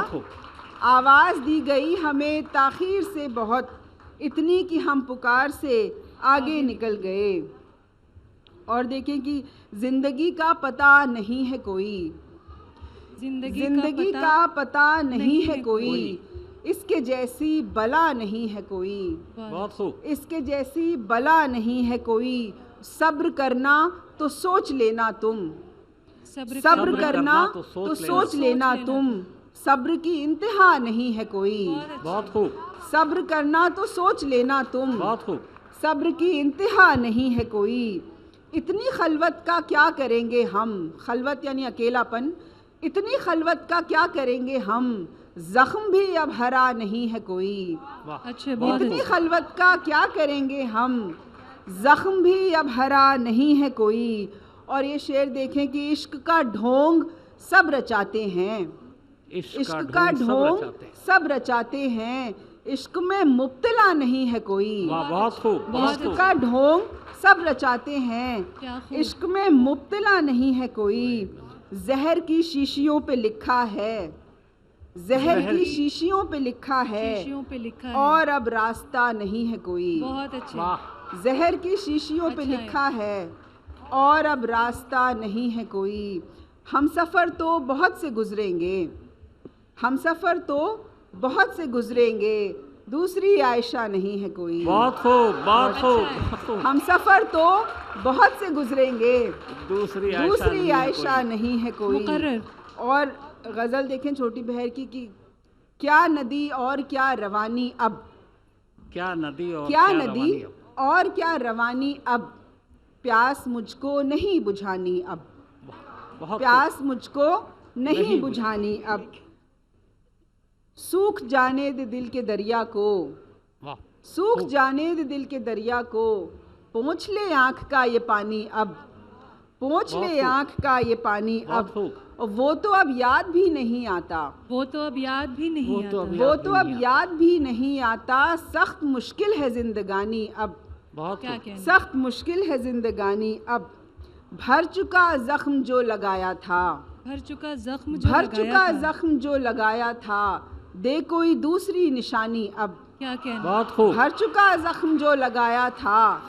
आवाज़ दी गई हमें ताख़ीर से बहुत, इतनी कि हम पुकार से आगे निकल गए। और देखें कि ज़िंदगी का पता नहीं है कोई, ज़िंदगी का पता नहीं है कोई, इसके जैसी बला नहीं है कोई, इसके जैसी बला नहीं है कोई। सब्र करना तो सोच लेना तुम, सब्र करना तो सोच लेना तुम, सब्र की इंतहा नहीं है कोई। बहुत खूब। सब्र करना तो सोच लेना तुम, बहुत खूब। सब्र की इंतहा नहीं है कोई। इतनी खलवत का क्या करेंगे हम, खलवत यानी अकेलापन, इतनी खलवत का क्या करेंगे हम, जख्म भी अब हरा नहीं है कोई। इतनी खलवत का क्या करेंगे हम, जख्म भी अब हरा नहीं है कोई। और ये शेर देखें कि इश्क का ढोंग सब रचाते हैं, इश्क का ढोंग सब रचाते हैं, इश्क में मुब्तला नहीं है कोई। बहुत खूब। इश्क का ढोंग सब रचाते हैं, इश्क में मुब्तला नहीं है कोई। जहर की शीशियों पे लिखा है, जहर की शीशियों पे लिखा है, और अब रास्ता नहीं है कोई। बहुत अच्छे। जहर की शीशियों पे लिखा है, और अब रास्ता नहीं है कोई। हम सफ़र तो बहुत से गुजरेंगे, हम सफ़र तो बहुत से गुजरेंगे, दूसरी आयशा नहीं है कोई। बहुत खूब, बहुत खूब। हम सफ़र तो बहुत से गुजरेंगे, दूसरी आयशा नहीं है कोई। और गज़ल देखें छोटी बहर की कि क्या नदी और क्या रवानी अब, क्या नदी और क्या रवानी अब, प्यास मुझको नहीं बुझानी अब, प्यास मुझको नहीं बुझानी अब। सूख जाने दे दिल के दरिया को, सूख जाने दे दिल के दरिया को, पोंछ ले आँख का ये पानी अब, पोंछ ले आँख का ये पानी अब। और वो तो अब याद भी नहीं आता, वो तो अब याद भी नहीं आता, वो तो अब याद भी नहीं आता। सख्त मुश्किल है जिंदगानी अब, सख्त मुश्किल है जिंदगानी अब। भर चुका जख्म जो लगाया था, भर चुका जख्म जो लगाया था, दे कोई दूसरी निशानी अब। क्या कहना। बहुत खूब। भर चुका जख्म जो लगाया था,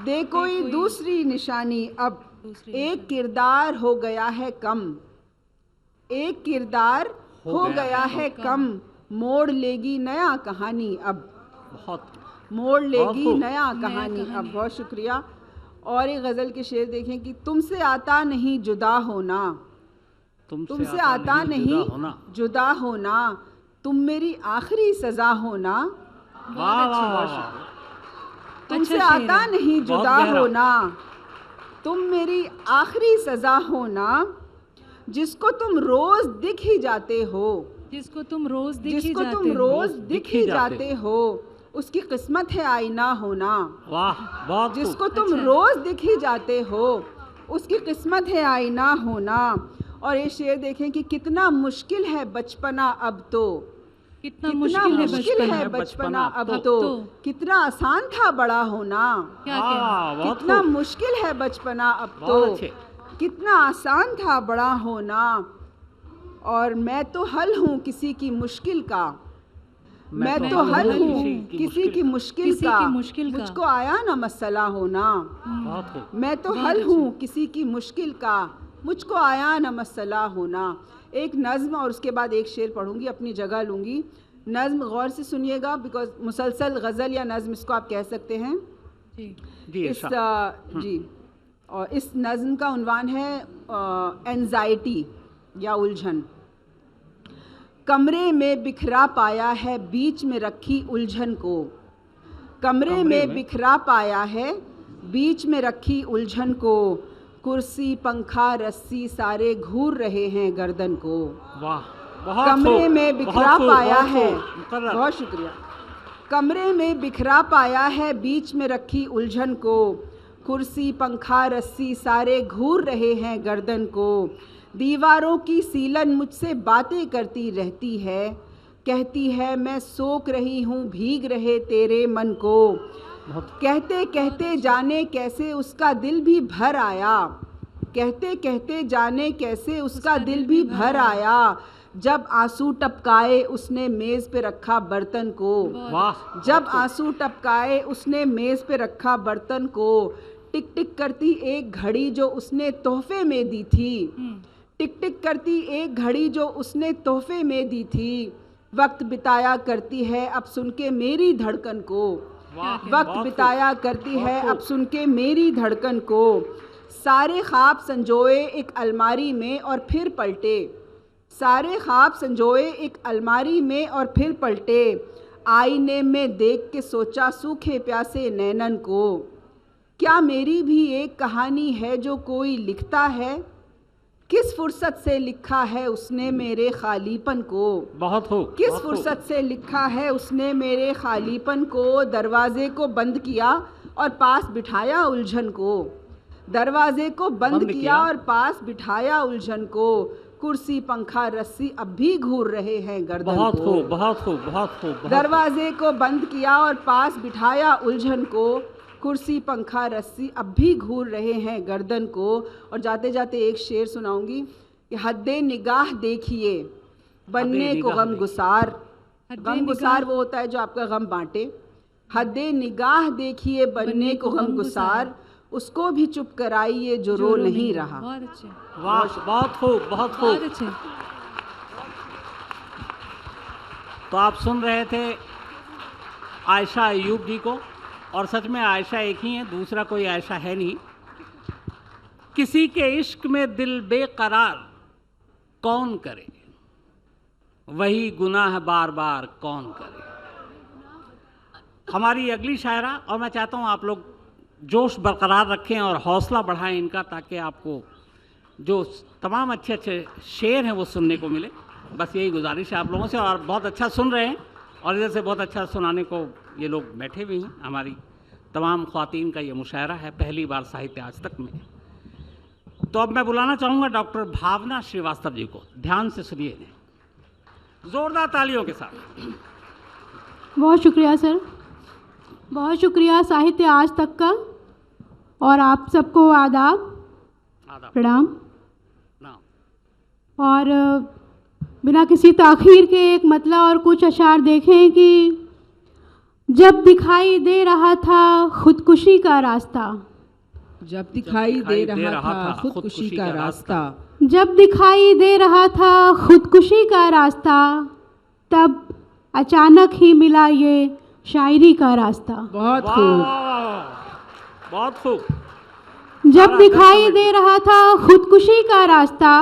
दे कोई दूसरी निशानी अब। एक किरदार हो गया है कम, एक किरदार हो गया है कम, मोड़ लेगी नया कहानी अब, मोड़ लेगी नया कहानी अब। बहुत शुक्रिया। और एक गज़ल के शेर देखें कि तुमसे आता नहीं जुदा होना, तुमसे आता नहीं जुदा होना, तुम मेरी आखिरी सज़ा होना। तुमसे आता नहीं जुदा होना, तुम मेरी आखिरी सज़ा होना, जिसको तुम रोज़ दिख ही जाते हो, जिसको तुम रोज़ दिख ही जाते हो, उसकी किस्मत है आईना होना। वाह, जिसको तुम रोज़ दिख ही जाते हो, उसकी किस्मत है आईना होना। और ये शेर देखें कि कितना मुश्किल है बचपना अब तो, कितना मुश्किल है बचपना अब तो, कितना आसान था बड़ा होना। कितना मुश्किल है बचपना अब तो, कितना आसान था बड़ा होना। और मैं तो हल हूँ किसी की मुश्किल का, मैं तो हल हूँ किसी की मुश्किल का, मुश्किल का। मुझको आया ना मसला होना। बहुत खूब। मैं तो हल हूँ किसी की मुश्किल का, मुझको आया ना मसला होना। एक नज़्म और उसके बाद एक शेर पढ़ूंगी, अपनी जगह लूँगी। नज़्म गौर से सुनिएगा, बिकॉज मुसलसल गज़ल या नज़्म इसको आप कह सकते हैं। जी जी, और इस नज़्म का उन्वान है एंजाइटी या उलझन। कमरे में बिखरा पाया है बीच में रखी उलझन को, कमरे में बिखरा पाया है बीच में रखी उलझन को। कुर्सी पंखा रस्सी सारे घूर रहे हैं गर्दन को। वाह, बहुत कमरे खूब, में बिखरा बहुत खूब, पाया बहुत है, खूब, मुकर्रर। बहुत शुक्रिया। कमरे में बिखरा पाया है बीच में रखी उलझन को। कुर्सी पंखा रस्सी सारे घूर रहे हैं गर्दन को। दीवारों की सीलन मुझसे बातें करती रहती है, कहती है मैं सोख रही हूँ भीग रहे तेरे मन को। कहते कहते जाने कैसे उसका दिल भी भर आया, कहते कहते जाने कैसे उसका दिल भी भर आया। जब आंसू टपकाए उसने मेज़ पे रखा बर्तन को, वाह, जब आंसू टपकाए उसने मेज़ पे रखा बर्तन को। टिक टिक करती एक घड़ी जो उसने तोहफे में दी थी, टिक टिक करती एक घड़ी जो उसने तोहफे में दी थी। वक्त बिताया करती है अब सुन के मेरी धड़कन को, वक्त बिताया करती है अब सुन के मेरी धड़कन को। सारे ख्वाब संजोए एक अलमारी में और फिर पलटे, सारे ख्वाब संजोए एक अलमारी में और फिर पलटे। आईने में देख के सोचा सूखे प्यासे नैनन को, क्या मेरी भी एक कहानी है जो कोई लिखता है। किस फुर्सत से लिखा है उसने मेरे खालीपन को, बहुत खूब, किस बहुत खूब। फुर्सत से लिखा है उसने मेरे खालीपन को। दरवाजे को बंद किया और पास बिठाया उलझन को, दरवाजे को बंद किया और पास बिठाया उलझन को। कुर्सी पंखा रस्सी अब भी घूर रहे हैं गर्दन बहुत को। खूब, बहुत खूब, बहुत खूब, बहुत दरवाजे को बंद किया और पास बिठाया उलझन को। कुर्सी पंखा रस्सी अब भी घूर रहे हैं गर्दन को। और जाते जाते एक शेर सुनाऊंगी कि हद्दे निगाह देखिए बनने को गम गुसार। गम गुसार वो होता है जो आपका गम बांटे। हद्दे निगाह देखिए बनने को गम गुसार, उसको भी चुप कराइए जो रो नहीं रहा। बहुत अच्छे, वाह, बहुत खूब, बहुत खूब। बहुत अच्छे। तो आप सुन रहे थे आयशा अय्यूब जी को, और सच में आयशा एक ही है, दूसरा कोई आयशा है नहीं। किसी के इश्क में दिल बेकरार कौन करे, वही गुनाह बार बार कौन करे। हमारी अगली शायरा, और मैं चाहता हूँ आप लोग जोश बरकरार रखें और हौसला बढ़ाएं इनका, ताकि आपको जो तमाम अच्छे अच्छे शेर हैं वो सुनने को मिले। बस यही गुजारिश है आप लोगों से। और बहुत अच्छा सुन रहे हैं, और इधर से बहुत अच्छा सुनाने को ये लोग बैठे हुए हैं। हमारी तमाम ख्वातीन का ये मुशायरा है, पहली बार साहित्य आज तक में। तो अब मैं बुलाना चाहूँगा डॉक्टर भावना श्रीवास्तव जी को। ध्यान से सुनिए, जोरदार तालियों के साथ। बहुत शुक्रिया सर, बहुत शुक्रिया साहित्य आज तक का, और आप सबको आदाब, प्रणाम। और बिना किसी ताख़ीर के एक मतला और कुछ अशार देखें कि जब दिखाई दे रहा था खुदकुशी का रास्ता, जब दिखाई दे रहा था खुदकुशी का रास्ता, जब दिखाई दे रहा था खुदकुशी का रास्ता, तब अचानक ही मिला ये शायरी का रास्ता। बहुत खूब, बहुत खूब। जब दिखाई दे रहा था खुदकुशी का रास्ता,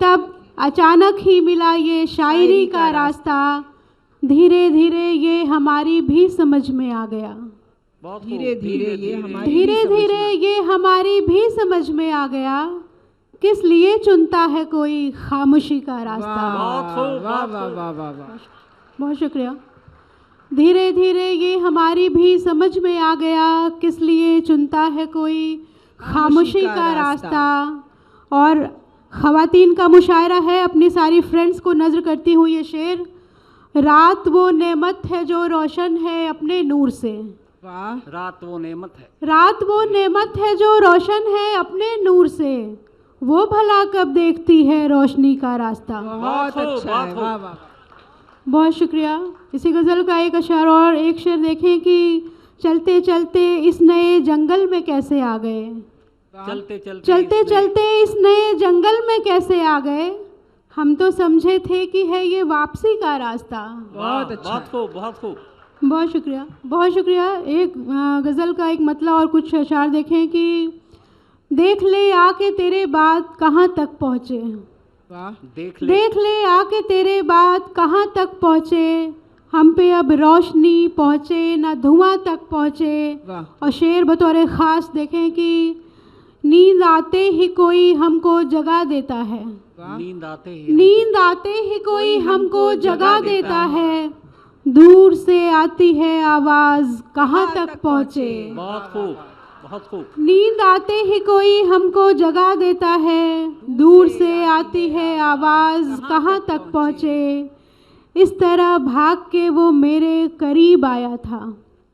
तब अचानक ही मिला ये शायरी का रास्ता। धीरे धीरे ये हमारी भी समझ में आ गया, धीरे धीरे ये हमारी धीरे धीरे ये हमारी भी समझ में आ गया। किस लिए चुनता है कोई खामोशी का रास्ता। बहुत खूब, वाह वाह वाह वाह वाह, बहुत शुक्रिया। धीरे धीरे ये हमारी भी समझ में आ गया, किस लिए चुनता है कोई खामोशी का रास्ता। और ख़वातीन का मुशायरा है, अपनी सारी फ्रेंड्स को नज़र करती हूँ ये शेर। रात वो नेमत है जो रोशन है अपने नूर से, वाह, रात वो नेमत है, रात वो नेमत है जो रोशन है अपने नूर से, वो भला कब देखती है रोशनी का रास्ता। बहुत अच्छा है, वाह वाह। बहुत शुक्रिया। इसी गज़ल का एक अशआर और एक शेर देखें कि चलते चलते इस नए जंगल में कैसे आ गए। चलते चलते इस नए जंगल में कैसे आ गए, हम तो समझे थे कि है ये वापसी का रास्ता। बहुत अच्छा, बहुत खूब, बहुत खूब। बहुत शुक्रिया, बहुत शुक्रिया। एक गज़ल का एक मतलब और कुछ अशआर देखें कि देख ले आके तेरे बात कहाँ तक पहुँचे। वाह, देख ले आके तेरे बात कहाँ तक पहुँचे, हम पे अब रोशनी पहुँचे ना धुआं तक पहुँचे। वाह। और शेर बतौर ख़ास देखें कि नींद आते ही कोई हमको जगा देता है। नींद आते ही कोई हमको जगा देता है, दूर से आती है आवाज़ कहाँ तक पहुँचे। बहुत खूब, बहुत खूब। नींद आते ही कोई हमको जगा देता है, दूर से आती है आवाज़ कहाँ तक पहुँचे। इस तरह भाग के वो मेरे करीब आया था।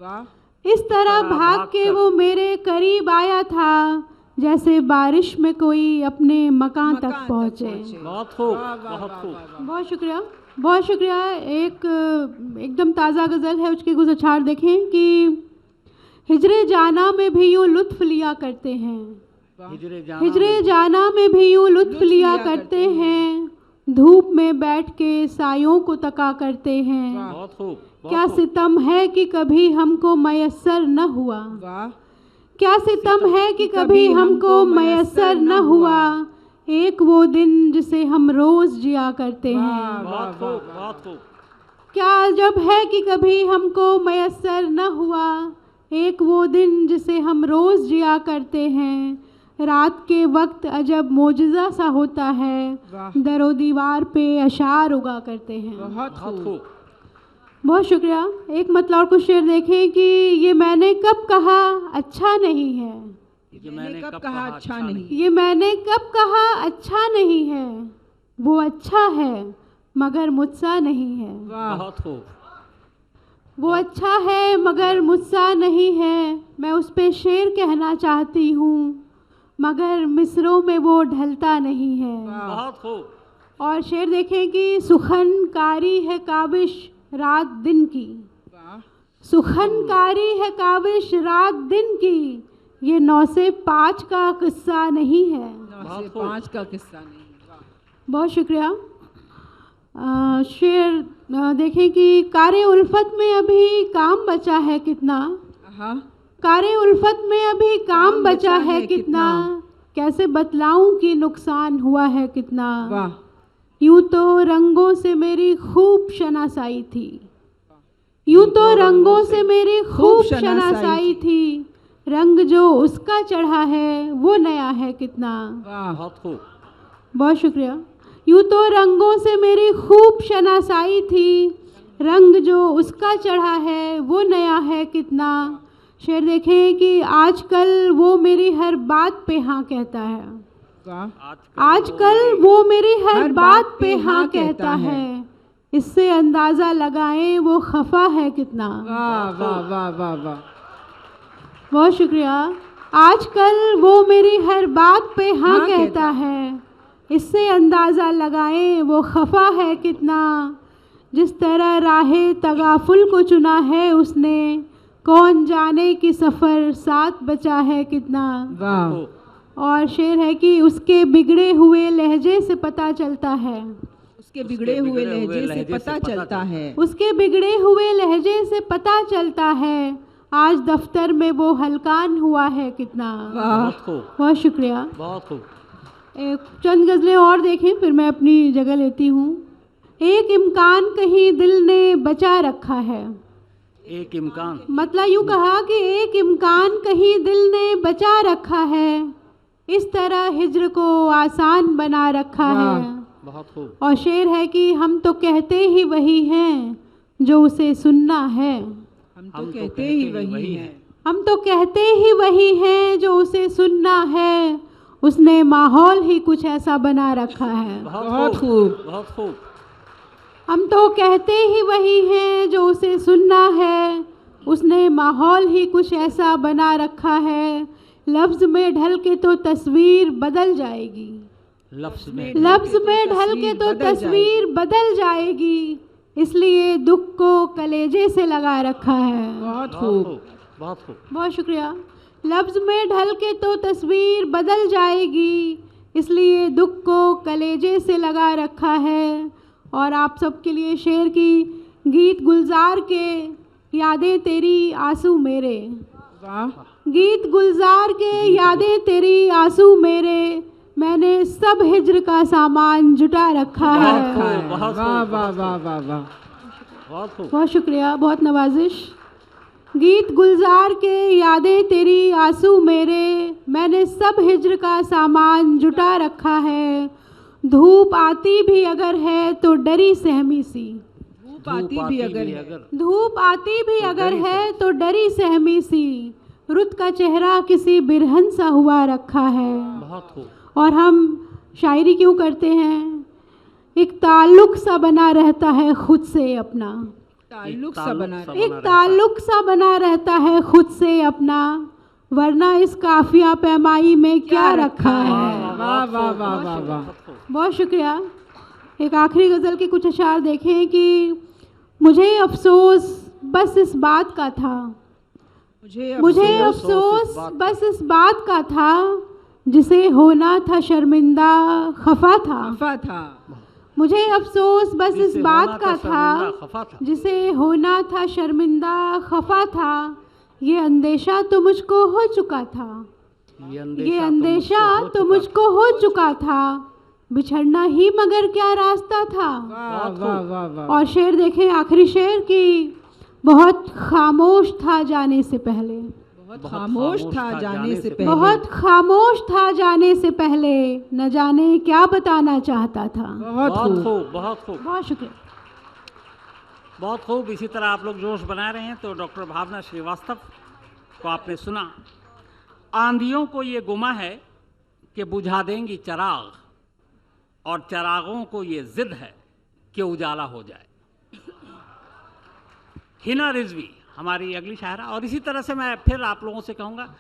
वाह, इस तरह भाग के वो मेरे करीब आया था, जैसे बारिश में कोई अपने मकान तक पहुँचे। बहुत खूब, बहुत खूब। बहुत शुक्रिया, बहुत शुक्रिया। एक एकदम ताज़ा गज़ल है, उसके कुछ अशआर देखें कि हिजरे जाना में भी यूँ लुत्फ़ लिया करते हैं। हिजरे जाना में भी यूँ लुत्फ़ लिया करते हैं, धूप में बैठ के सायों को तका करते हैं। बहुत खूब। क्या सितम है कि कभी हमको मयस्सर न हुआ। वाह, क्या सितम है कि कभी हमको मयस्सर न हुआ, एक वो दिन जिसे हम रोज़ जिया करते हैं। बहुत खूब, बहुत खूब। क्या जब है कि कभी हमको मयस्सर न हुआ, एक वो दिन जिसे हम रोज़ जिया करते हैं। रात के वक्त अजब मोजज़ा सा होता है, दरो दीवार पे अशार उगा करते हैं। बहुत खूब। बहुत शुक्रिया। एक मतलब और कुछ शेर देखें कि ये मैंने कब कहा अच्छा नहीं है। ये मैंने कब कहा अच्छा नहीं। ये मैंने कब कहा अच्छा नहीं है, वो अच्छा है मगर मुझसा नहीं है। वाह, बहुत खूब। वो अच्छा है मगर मुझसा नहीं है, मैं उस पे शेर कहना चाहती हूँ, मगर मिसरों में वो ढलता नहीं है। बहुत खूब। और शेर देखें कि सुखनकारी है काबिश रात दिन की। सुखनकारी है काबिश रात दिन की, ये 9 से 5 का किस्सा नहीं है। 9 से 5 का किस्सा नहीं। बहुत शुक्रिया। शेर देखें कि कारे उल्फत में अभी काम बचा है कितना। हाँ, कारे उल्फत में अभी काम बचा है कितना, कैसे बतलाऊं कि नुकसान हुआ है कितना। वाह, यूं तो रंगों से मेरी खूब शनासाई थी। यूं तो रंगों से मेरी खूब शनासाई थी, रंग जो उसका चढ़ा है वो नया है कितना। बहुत खूब। बहुत शुक्रिया। यूं तो रंगों से मेरी खूब शनासाई थी, रंग जो उसका चढ़ा है वो नया है कितना। शेर देखें कि आजकल वो मेरी हर बात पे हाँ कहता है। आजकल वो मेरी हर बात पे हाँ कहता है, इससे अंदाज़ा लगाएं वो खफा है कितना। वाह वाह वाह वाह वाह। बहुत शुक्रिया। आजकल वो मेरी हर बात पे हाँ कहता है, इससे अंदाज़ा लगाएं वो खफा है कितना। जिस तरह राहे तगाफुल को चुना है उसने, कौन जाने कि सफ़र साथ बचा है कितना। वाह। और शेर है कि उसके बिगड़े हुए लहजे से पता चलता है। उसके बिगड़े हुए लहजे से पता चलता है। उसके बिगड़े हुए लहजे से पता चलता है, आज दफ्तर में वो हलकान हुआ है कितना। बहुत शुक्रिया। बहुत खूब। एक चंद गज़लें और देखें फिर मैं अपनी जगह लेती हूँ। एक इम्कान कहीं दिल ने बचा रखा है। एक इम्कान मतलब यूँ कहा कि एक इम्कान कहीं दिल ने बचा रखा है, इस तरह हिज्र को आसान बना रखा है। बहुत खूब। और शेर है कि हम तो कहते ही वही हैं जो उसे सुनना है। हम तो कहते ही वही हैं। हम तो कहते ही वही हैं जो उसे सुनना है, उसने माहौल ही कुछ ऐसा बना रखा है। बहुत खूब। बहुत खूब। हम तो कहते ही वही हैं जो उसे सुनना है, उसने माहौल ही कुछ ऐसा बना रखा है। लफ्ज़ में ढल के तो तस्वीर बदल जाएगी। लफ्ज़ में ढल के तो तस्वीर बदल जाएगी, इसलिए दुख को कलेजे से लगा रखा है। बहुत खूब। बहुत खूब। बहुत शुक्रिया। लफ्ज़ में ढल के तो तस्वीर बदल जाएगी, इसलिए दुख को कलेजे से लगा रखा है। और आप सबके लिए शेर की गीत गुलजार के यादें तेरी आंसू मेरे। वाह। गीत गुलजार के यादें तेरी आंसू मेरे, मैंने सब हिज्र का सामान जुटा रखा है। बहुत वाह वाह वाह वाह वाह। बहुत खूब। बहुत शुक्रिया, बहुत नवाजिश। गीत गुलजार के यादें तेरी आंसू मेरे, मैंने सब हिज्र का सामान जुटा रखा है। धूप आती भी अगर है तो डरी सहमी सी, धूप आती भी अगर है, धूप आती भी अगर है तो डरी सहमी सी, रुत का चेहरा किसी बिरहन सा हुआ रखा है। बहुत खूब। और हम शायरी क्यों करते हैं? एक ताल्लुक सा बना रहता है खुद से अपना, ताल्लुक सा बना एक ताल्लुक सा बना रहता है खुद से अपना, वरना इस काफिया पैमाई में क्या रखा है। वाह वाह वाह वाह वाह। बहुत शुक्रिया। एक आखिरी गज़ल के कुछ अशार देखें कि मुझे अफसोस बस इस बात का था, मुझे अफसोस बस इस बात का था, जिसे होना था शर्मिंदा खफा था। मुझे अफसोस बस इस बात का था, जिसे होना था शर्मिंदा खफा था। ये अंदेशा तो मुझको हो चुका था, ये अंदेशा तो मुझको हो चुका था, बिछड़ना ही मगर क्या रास्ता था। वाह वाह वाह वाह। और शेर देखें, आखिरी शेर की बहुत खामोश था जाने से पहले, बहुत खामोश था जाने से पहले, बहुत खामोश था जाने से पहले, न जाने क्या बताना चाहता था। बहुत खूब। बहुत खूब। बहुत शुक्रिया। बहुत खूब। इसी तरह आप लोग जोश बना रहे हैं। तो डॉक्टर भावना श्रीवास्तव को आपने सुना। आंधियों को ये गुमा है कि बुझा देंगी चराग, और चरागों को ये जिद है कि उजाला हो जाए। हिना रिजवी हमारी अगली शायरा। और इसी तरह से मैं फिर आप लोगों से कहूँगा,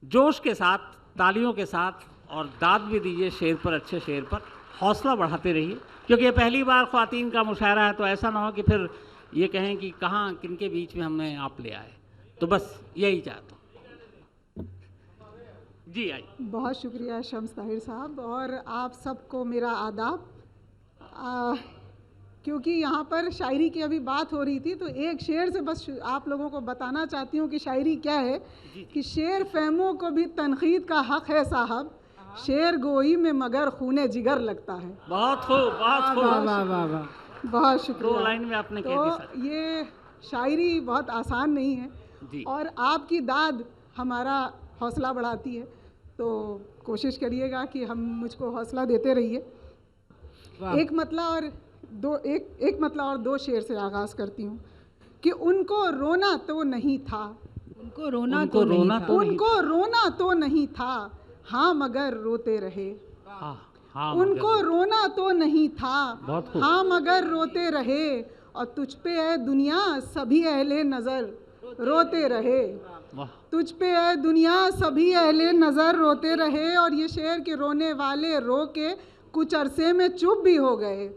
जोश के साथ, तालियों के साथ, और दाद भी दीजिए शेर पर, अच्छे शेर पर, हौसला बढ़ाते रहिए, क्योंकि ये पहली बार ख्वातीन का मुशायरा है। तो ऐसा ना हो कि फिर ये कहें कि कहाँ किनके बीच में हमें आप ले आए। तो बस यही चाहता हूँ। जी आइए। बहुत शुक्रिया शम्स ताहिर साहब, और आप सबको मेरा आदाब। क्योंकि यहाँ पर शायरी की अभी बात हो रही थी, तो एक शेर से बस आप लोगों को बताना चाहती हूँ कि शायरी क्या है। कि शेर फहमों को भी तनकीद का हक़ है साहब, शेर गोई में मगर खूने जिगर लगता है। बहुत खूब। बहुत खूब। वाह वाह वाह वाह। बहुत शुक्रिया। 2 लाइन में आपने कह दी सर। ये शायरी बहुत आसान नहीं है जी। और आपकी दाद हमारा हौसला बढ़ाती है, तो कोशिश करिएगा कि हम मुझको हौसला देते रहिए। एक मतला और दो शेर से आगाज़ करती हूँ कि उनको रोना तो नहीं था, उनको रोना तो नहीं था, हाँ मगर रोते रहे। हाँ, उनको रोना तो नहीं था, बहुत खूब। हाँ मगर रोते रहे, और तुझ पे है दुनिया सभी अहले नज़र रोते रहे। तुझ पे है दुनिया सभी अहले नज़र रोते रहे। और ये शेर के रोने वाले रो के कुछ अरसे में चुप भी हो गए,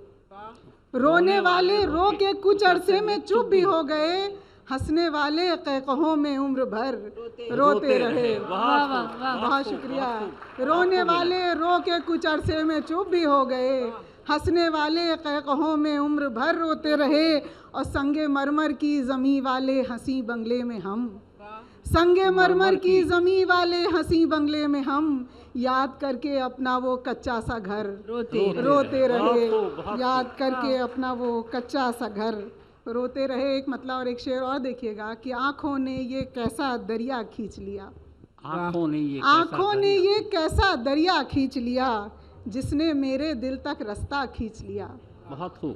रोने वाले रो के कुछ अरसे में चुप भी हो गए, हंसने वाले कहकहों में उम्र भर रोते रहे। बहुत शुक्रिया। रोने वाले रो के कुछ अरसे में चुप भी हो गए, हंसने वाले कहकहों में उम्र भर रोते रहे। और संगे मरमर की ज़मी वाले हंसी बंगले में हम, संगे मरमर की ज़मी वाले हंसी बंगले में हम, याद करके अपना वो कच्चा सा घर रोते रहे। याद करके अपना वो कच्चा सा घर रोते रहे। एक मतलब और एक शेर और देखिएगा कि आँखों ने ये कैसा दरिया खींच लिया, आँखों ने ये कैसा दरिया खींच लिया, जिसने मेरे दिल तक रास्ता खींच लिया। बहुत खूब।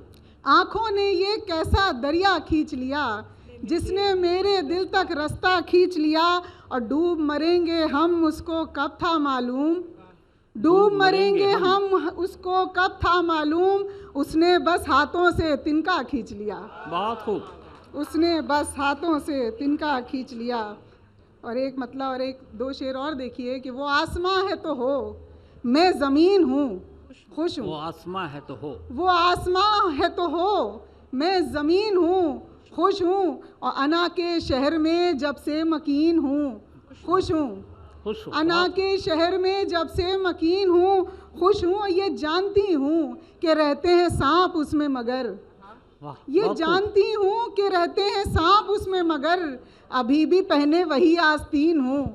आँखों ने ये कैसा दरिया खींच लिया, जिसने मेरे दिल तक रास्ता खींच लिया। और डूब मरेंगे हम उसको कब था मालूम, डूब मरेंगे हम उसको कब था मालूम, उसने बस हाथों से तिनका खींच लिया। बहुत खूब। उसने बस हाथों से तिनका खींच लिया। और एक मतलब और एक दो शेर और देखिए कि वो आसमां है तो हो, मैं ज़मीन हूँ खुश हूँ। वो आसमां है तो हो, वो आसमां है तो हो, मैं ज़मीन हूँ, खुश हूँ, और अना के शहर में जब से मकीन हूँ, खुश हूँ। अना के शहर में जब से मकीन हूँ, खुश हूँ, और ये जानती हूँ कि रहते हैं सांप उसमें मगर, ये जानती हूँ कि रहते हैं सांप उसमें मगर, अभी भी पहने वही आस्तीन हूँ,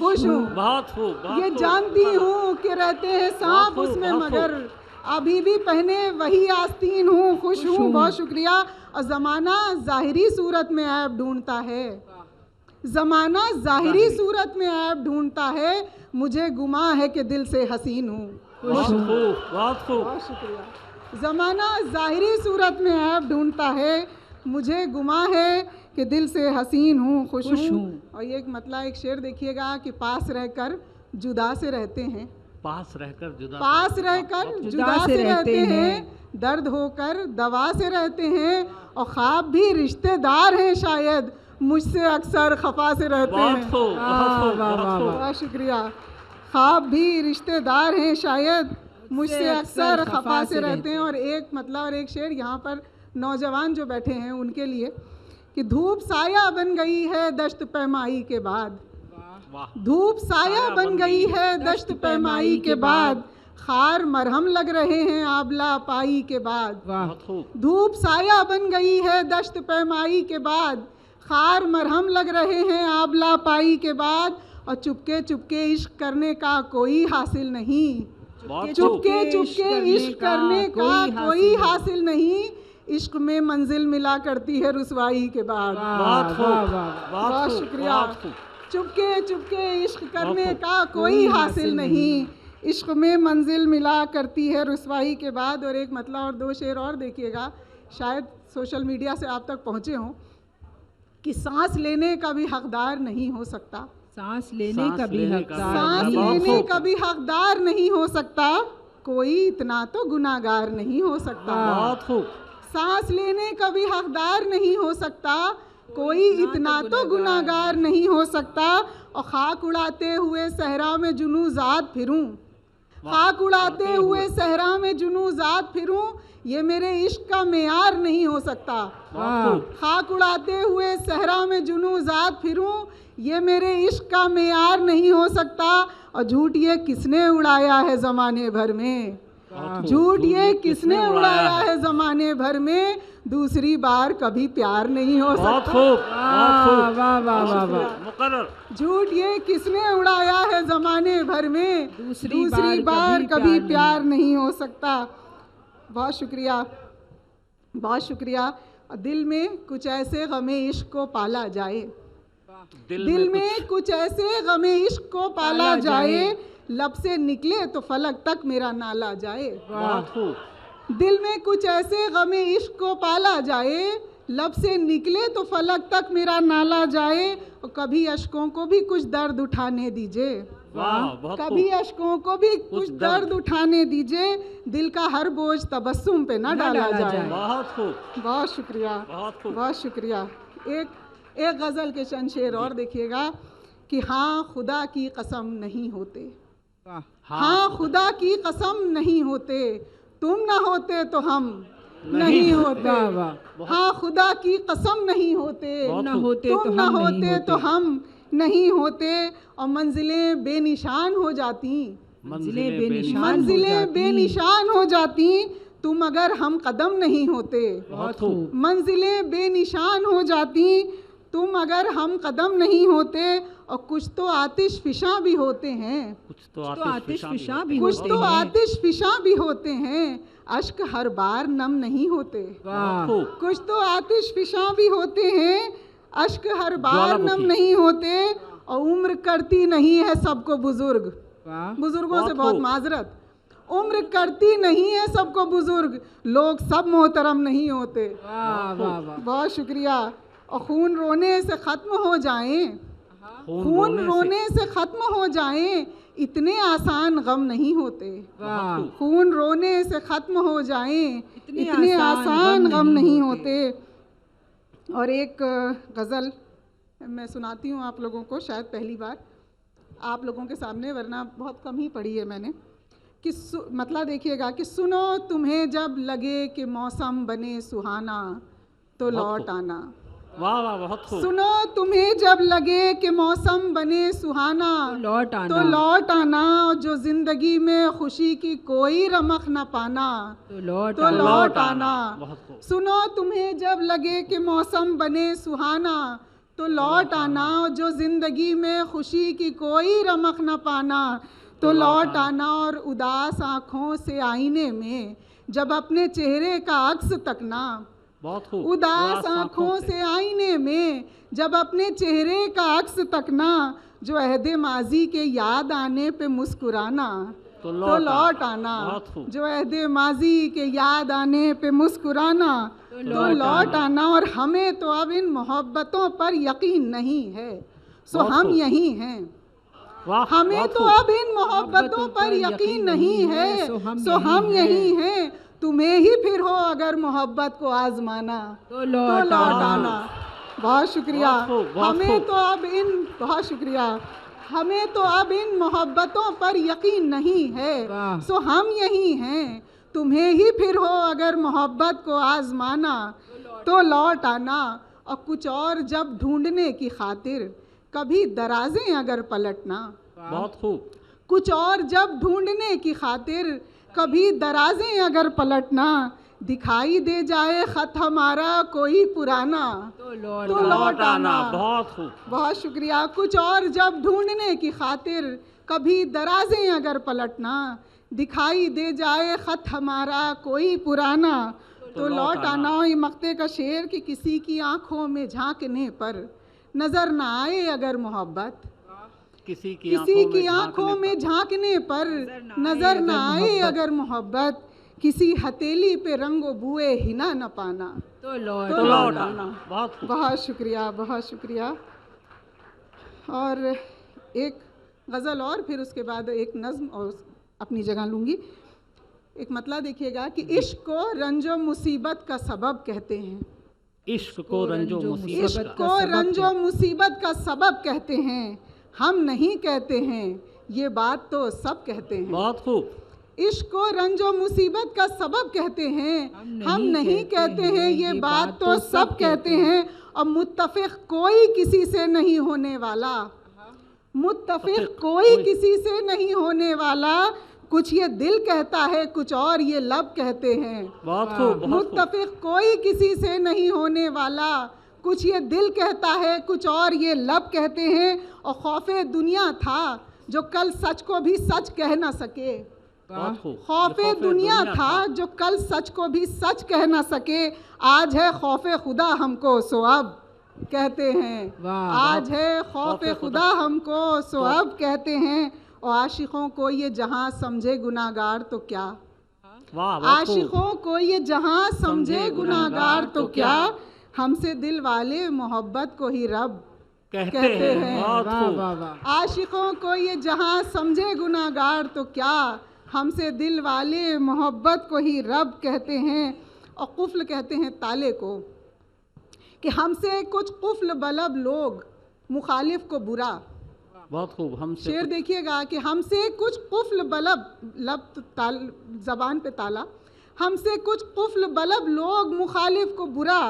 खुश हूँ। बहुत खूब। ये जानती हूँ कि रहते हैं सांप उसमें मगर, अभी भी पहने वही आस्तीन हूँ, खुश हूँ। बहुत शुक्रिया। और ज़माना ज़ाहिरी सूरत में ऐब ढूंढता है, ज़माना ज़ाहिरी सूरत में ऐब ढूंढता है, मुझे गुमा है कि दिल से हसीन हूँ, खुश हूँ। बहुत शुक्रिया। ज़माना ज़ाहिरी सूरत में ऐब ढूंढता है, मुझे गुमा है कि दिल से हसीन हूँ, खुश हूँ। और ये एक मतलब एक शेर देखिएगा कि पास रहकर जुदा से रहते हैं, पास रहकर जुदा से रहते हैं, दर्द होकर दवा से रहते हैं, और ख्वाब भी रिश्तेदार हैं शायद, मुझसे अक्सर खफा से रहते हैं। बहुत शुक्रिया। ख्वाब भी रिश्तेदार हैं शायद, मुझसे अक्सर खफा से रहते हैं। और एक मतलब और एक शेर यहाँ पर नौजवान जो बैठे हैं उनके लिए कि धूप साया बन गई है दश्त पैमाई के बाद, धूप साया बन गई है दश्त पैमाई के बाद, खार मरहम लग रहे हैं आबला पाई के बाद। धूप साया बन गई है दश्त पैमाई के बाद, खार मरहम लग रहे हैं आबला पाई के बाद, और चुपके चुपके इश्क करने का कोई हासिल नहीं, चुपके चुपके इश्क करने का कोई हासिल नहीं, इश्क में मंजिल मिला करती है रुसवाई के बाद। बहुत शुक्रिया। चुपके चुपके इश्क करने का कोई हासिल नहीं, इश्क में मंजिल मिला करती है रुसवाई के बाद। और एक मतलब और दो शेर और देखिएगा, शायद सोशल मीडिया से आप तक पहुँचे हों, कि सांस लेने का भी हकदार नहीं हो सकता, सांस लेने का भी हकदार, सांस लेने का भी हकदार नहीं हो सकता, कोई इतना तो गुनाहगार नहीं हो सकता। बहुत खूब। सांस लेने का भी हकदार नहीं हो सकता, कोई इतना तो गुनाहगार नहीं हो सकता, और खाक उड़ाते हुए सहरा में जुनू ज़ात फिरूं, खाक उड़ाते हुए सहरा में जुनू ज़ात फिरूं, ये मेरे इश्क का मेयार नहीं हो सकता। खाक उड़ाते हुए सहरा में जुनू ज़ात फिरूं, ये मेरे इश्क का मेयार नहीं हो सकता, और झूठ ये किसने उड़ाया है ज़माने भर में, झूठ ये किसने उड़ाया है ज़माने भर में, दूसरी बार कभी प्यार नहीं हो सकता। झूठ ये किसने उड़ाया है ज़माने भर में, दूसरी बार कभी प्यार नहीं हो सकता। बहुत शुक्रिया, बहुत शुक्रिया। दिल में कुछ ऐसे गमे इश्क को पाला जाए, दिल में कुछ ऐसे गमे इश्क को पाला जाए, लब से निकले तो फलक तक मेरा नाला जाए। दिल में कुछ ऐसे गमे इश्क को पाला जाए, लब से निकले तो फलक तक मेरा नाला जाए, और कभी अश्कों को भी कुछ दर्द उठाने दीजिए, कभी अश्कों को भी कुछ दर्द उठाने दीजिए, दिल का हर बोझ तबस्सुम पे ना डाला जाए। बहुत शुक्रिया, बहुत शुक्रिया। एक गज़ल के चंद शेर और देखिएगा कि हाँ खुदा की कसम नहीं होते, हाँ खुदा की कसम नहीं होते, तुम ना होते तो हम नहीं होते, हाँ खुदा की कसम नहीं होते, तुम ना होते तो हम नहीं होते, और मंजिलें बेनिशान हो जाती, मंजिलें बेनिशान हो जाती, तुम अगर हम कदम नहीं होते, मंजिलें बेनिशान हो जाती, तुम अगर हम कदम नहीं होते, और कुछ तो आतिश फिशा भी होते हैं, कुछ तो आतिश फिशा भी होते हैं, अश्क हर बार नम नहीं होते, कुछ तो आतिश फिशा भी होते हैं, अश्क हर बार नम नहीं होते, और उम्र करती नहीं है सबको बुजुर्ग, बुजुर्गों से बहुत माजरत, उम्र करती नहीं है सबको बुजुर्ग, लोग सब मोहतरम नहीं होते। बहुत शुक्रिया। और खून रोने से ख़त्म हो जाएं, खून रोने से ख़त्म हो जाएं, इतने आसान गम नहीं होते, खून रोने से ख़त्म हो जाएं, इतने आसान गम नहीं होते। और एक गज़ल मैं सुनाती हूँ आप लोगों को, शायद पहली बार आप लोगों के सामने, वरना बहुत कम ही पढ़ी है मैंने, कि मतलब देखिएगा कि सुनो तुम्हें जब लगे कि मौसम बने सुहाना, तो लौट आना। वाह वाह, बहुत खूब। सुनो तुम्हें जब लगे कि मौसम बने सुहाना, तो लौट आना। जो जिंदगी में खुशी की कोई रमक न पाना, तो लौट आना। सुनो तुम्हें जब लगे कि मौसम बने सुहाना, तो लौट आना। जो जिंदगी में खुशी की कोई रमक न पाना, तो लौट आना। और उदास आँखों से आईने में जब अपने चेहरे का अक्स तकना, बहुत खूब। उदास आँखों से आईने में जब अपने चेहरे का अक्स तकना, जो अहदे माजी के याद आने पे मुस्कुराना, तो लौट आना। जो अहदे माजी के याद आने पे मुस्कुराना, तो लौट आना। और हमें तो अब इन मोहब्बतों पर यकीन नहीं है, सो हम यही हैं। हमें तो अब इन मोहब्बतों पर यकीन नहीं है, सो हम यही हैं। तुम्हें ही फिर हो अगर मोहब्बत को आजमाना, तो लौट आना। बहुत शुक्रिया। हमें तो अब इन बहुत शुक्रिया। हमें तो अब इन मोहब्बतों पर यकीन नहीं है, सो हम यही हैं। तुम्हें ही फिर हो अगर मोहब्बत को आजमाना, तो लौट आना। और कुछ और जब ढूंढने की खातिर कभी दराजें अगर पलटना, बहुत खूब। कुछ और जब ढूंढने की खातिर कभी दराजें अगर पलटना, दिखाई दे जाए खत हमारा कोई पुराना, तो लौट आना। बहुत खूब। बहुत शुक्रिया। कुछ और जब ढूंढने की खातिर कभी दराजें अगर पलटना, दिखाई दे जाए खत हमारा कोई पुराना, तो लौट आना। ये मक्ते का शेर कि किसी की आंखों में झांकने पर नजर ना आए अगर मोहब्बत, किसी की आंखों में झांकने पर नजर न आए अगर मोहब्बत, किसी हथेली पे रंगो बुए हिना न पाना, तो लौट आना। बहुत शुक्रिया, बहुत शुक्रिया। और एक गज़ल और फिर उसके बाद एक नज़्म और अपनी जगह लूँगी। एक मतला देखिएगा कि इश्क को रंजो मुसीबत का सबब कहते हैं। इश्क को रंजो मुसीबत का सबब कहते हैं, हम नहीं कहते हैं, ये बात तो सब कहते हैं। बहुत खूब। इश्क को रंजो मुसीबत का सबब कहते हैं, हम नहीं कहते हैं, ये बात तो सब कहते हैं। और मुत्तफिक कोई किसी से नहीं होने वाला, मुत्तफिक कोई किसी से नहीं होने वाला। कुछ ये दिल कहता है, कुछ और ये लब कहते हैं। बहुत खूब। मुत्तफिक कोई किसी से नहीं होने वाला, कुछ ये दिल कहता है, कुछ और ये लब कहते हैं। और खौफे दुनिया था जो कल सच को भी सच कह ना सके, खौफे दुनिया था जो कल सच को भी सच कह ना सके। आज है खौफे खुदा हमको सो अब कहते हैं, आज है खौफे खुदा हमको सो अब कहते हैं। और आशिकों को ये जहां समझे गुनाहगार तो क्या, आशिकों को ये जहां समझे गुनाहगार तो क्या, हमसे दिल वाले मोहब्बत को ही रब कहते हैं। आशिकों को ये जहां समझे गुनाहगार तो क्या, हमसे दिल वाले मोहब्बत को ही रब कहते हैं। और कुफ्ल कहते हैं ताले को, कि हमसे कुछ कुफ्ल बलब लोग मुखालिफ को बुरा। बहुत खूब। हमसे शेर देखिएगा कि हमसे कुछ कुफ्ल बलब, लब ज़बान पे ताला, हमसे कुछ कुफ्ल बलब लोग मुखालिफ को बुरा,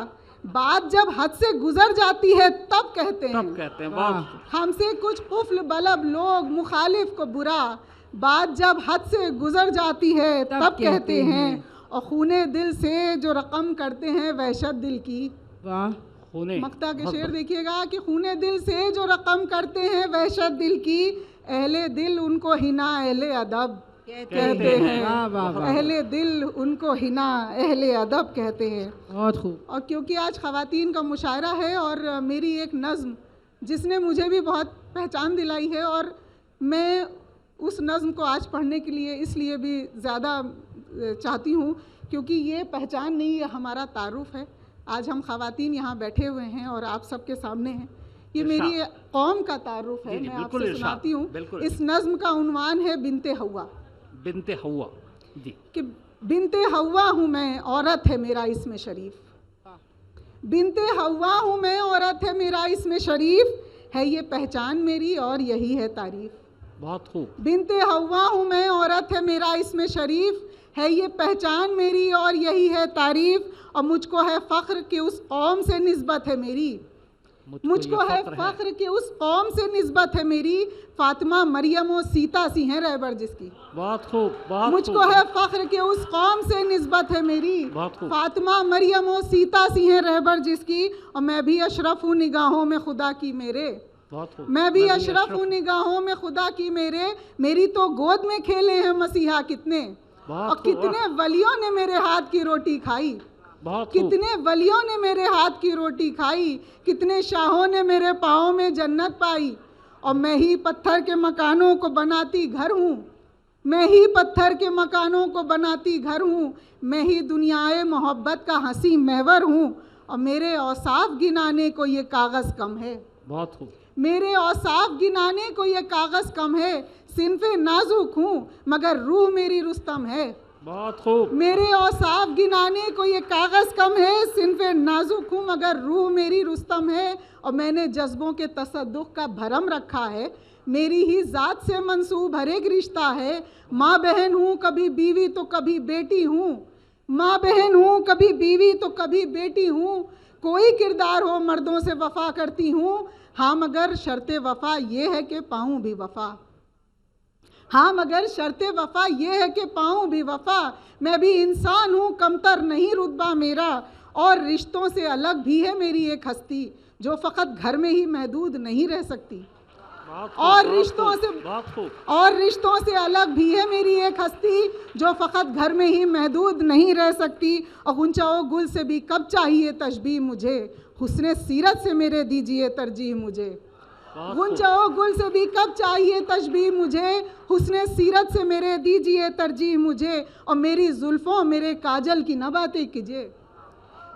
बात जब हद से गुजर जाती है तब कहते हैं। हमसे कुछ कुफ्ल बलब लोग मुखालिफ को बुरा, बात जब हद से गुजर जाती है तब कहते हैं। और खूने दिल से जो रकम करते हैं वहशत दिल की, मक्ता के शेर देखिएगा कि खूने दिल से जो रकम करते हैं वहशत दिल की, अहले दिल उनको हिना अहले अदब कहते हैं। अहले दिल उनको हिना अहले अदब कहते हैं। बहुत खूब। और क्योंकि आज ख़वातीन का मुशायरा है और मेरी एक नज़्म जिसने मुझे भी बहुत पहचान दिलाई है, और मैं उस नज़्म को आज पढ़ने के लिए इसलिए भी ज़्यादा चाहती हूँ क्योंकि ये पहचान नहीं, ये हमारा तारुफ है। आज हम ख़वातीन यहाँ बैठे हुए हैं और आप सबके सामने हैं, ये मेरी कौम का तारुफ है। मैं आपसे सुनाती हूँ। इस नज़्म का उन्वान है बिनते हवा। बिनते हवा जी। कि बिनते हवा हूँ मैं, औरत है मेरा इसमें शरीफ। बिनते हवा हूँ मैं, औरत है मेरा इसमें शरीफ, है ये पहचान मेरी और यही है तारीफ। बहुत खूब। बिनते हवा हूँ मैं, औरत है मेरा इसमें शरीफ, है ये पहचान मेरी और यही है तारीफ, और मुझको है फ़ख्र कि उस कौम से निस्बत है मेरी, मुझको है फ़ख्र कि उस कौम से निस्बत है मेरी, फातिमा मरियम और सीता सी हैं रहबर जिसकी। बहुत खूब, बहुत मुझको है फ़ख्र कि उस कौम से निस्बत है मेरी, फातिमा मरियम और सीता सी हैं रहबर जिसकी, और मैं भी अशरफ हूँ निगाहों में खुदा की मेरे, मैं भी अशरफ हूँ निगाहों में खुदा की मेरे, मेरी तो गोद में खेले हैं मसीहा कितने, और कितने वलियों ने मेरे हाथ की रोटी खाई, कितने वलियों ने मेरे हाथ की रोटी खाई, कितने शाहों ने मेरे पाँव में जन्नत पाई, और मैं ही पत्थर के मकानों को बनाती घर हूँ, मैं ही पत्थर के मकानों को बनाती घर हूँ, मैं ही दुनियाए मोहब्बत का हंसी महवर हूँ, और मेरे औसाफ गिनाने को ये कागज़ कम है, बहुत खूब, मेरे औसाफ गिनाने को ये कागज़ कम है, सिन्फ़े नाजुक हूँ मगर रूह मेरी रुस्तम है, बहुत खूब, मेरे औसाफ गिनाने को ये कागज़ कम है, सिन्फ़े नाजुक हूँ मगर रूह मेरी रुस्तम है, और मैंने जज्बों के तसद्दुक़ का भरम रखा है, मेरी ही ज़ात से मंसूब हर एक रिश्ता है, माँ बहन हूँ कभी बीवी तो कभी बेटी हूँ, माँ बहन हूँ कभी बीवी तो कभी बेटी हूँ, कोई किरदार हो मर्दों से वफ़ा करती हूँ, हाँ मगर शर्ते वफ़ा ये है कि पाऊँ भी वफ़ा, हाँ मगर शर्ते वफ़ा ये है कि पाऊँ भी वफ़ा, मैं भी इंसान हूँ कमतर नहीं रुतबा मेरा, और रिश्तों से अलग भी है मेरी एक हस्ती, जो फ़कत घर में ही महदूद नहीं रह सकती, और रिश्तों से अलग भी है मेरी एक हस्ती, जो फ़कत घर में ही महदूद नहीं रह सकती, और गुंचाओ गुल से भी कब चाहिए तशबीह मुझे, हुस्ने सीरत से मेरे दीजिए तरजीह मुझे, गुंचाओ गुल से भी कब चाहिए तशबीह मुझे, हुस्ने सीरत से मेरे दीजिए तरजीह मुझे, और मेरी जुल्फ़ों मेरे काजल की न बातें कीजिए,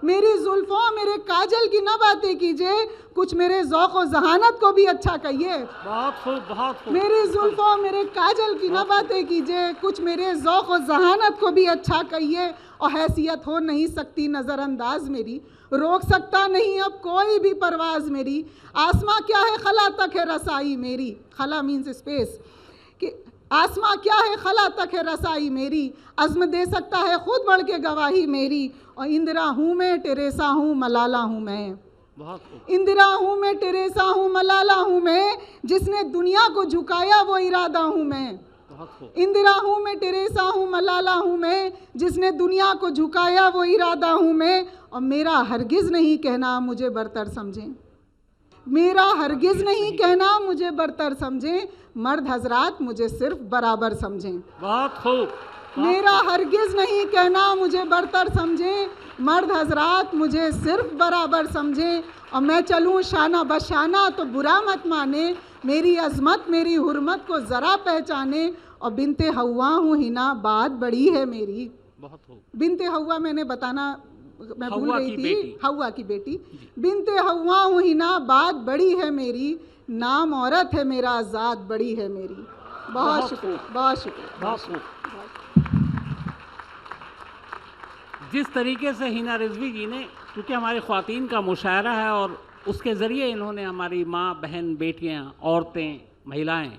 मेरी जुल्फ़ों मेरे काजल की न बातें कीजिए, कुछ मेरे ज़ौक़ व ज़हानत को भी अच्छा कहिए, बहुत खूब, बहुत खूब, मेरी जुल्फ़ों मेरे काजल की न बातें कीजिए, कुछ मेरे ज़ौक़ व ज़हानत को भी अच्छा कहिए, और हैसियत हो नहीं सकती नज़रअंदाज मेरी, रोक सकता नहीं अब कोई भी परवाज़ मेरी, आसमां क्या है खला तक है रसाई मेरी, खला मीन्स स्पेस, कि आसमां क्या है खला तक है रसाई मेरी, अज़्म दे सकता है खुद बढ़ के गवाही मेरी, और इंदिरा हूँ मैं टेरेसा हूँ मलाला हूँ मैं, इंदिरा हूँ मैं टेरेसा हूँ मलाला हूँ मैं, जिसने दुनिया को झुकाया वो इरादा हूँ मैं, इंदिरा हूँ मैं टेरेसा हूँ मलाला हूँ मैं, जिसने दुनिया को झुकाया वो इरादा हूँ मैं, और मेरा हरगिज़ नहीं कहना मुझे बरतर समझें, मेरा हरगिज़ नहीं कहना मुझे बरतर समझें, मर्द हजरात मुझे सिर्फ बराबर समझें, बहुत खूब, मेरा हरगिज़ नहीं कहना मुझे बरतर समझें, मर्द हजरात मुझे सिर्फ बराबर समझें, और मैं चलूँ शाना बशाना तो बुरा मत माने, मेरी अज़मत मेरी हुर्मत को ज़रा पहचाने, और बिनते हव्वा हूँ हिना बात बड़ी है मेरी, बहुत खूब, बिनते हव्वा मैंने बताना मैं भूल गई थी, हव्वा की बेटी, बिनते हव्वा हूँ हिना बात बड़ी है मेरी, नाम औरत है मेरा ज़ात बड़ी है मेरी। बहुत शुक्रिया, बहुत शुक्रिया। जिस तरीके से हिना रिजवी जी ने, क्योंकि हमारी ख़वातीन का मुशायरा है और उसके ज़रिए इन्होंने हमारी माँ बहन बेटियाँ औरतें महिलाएं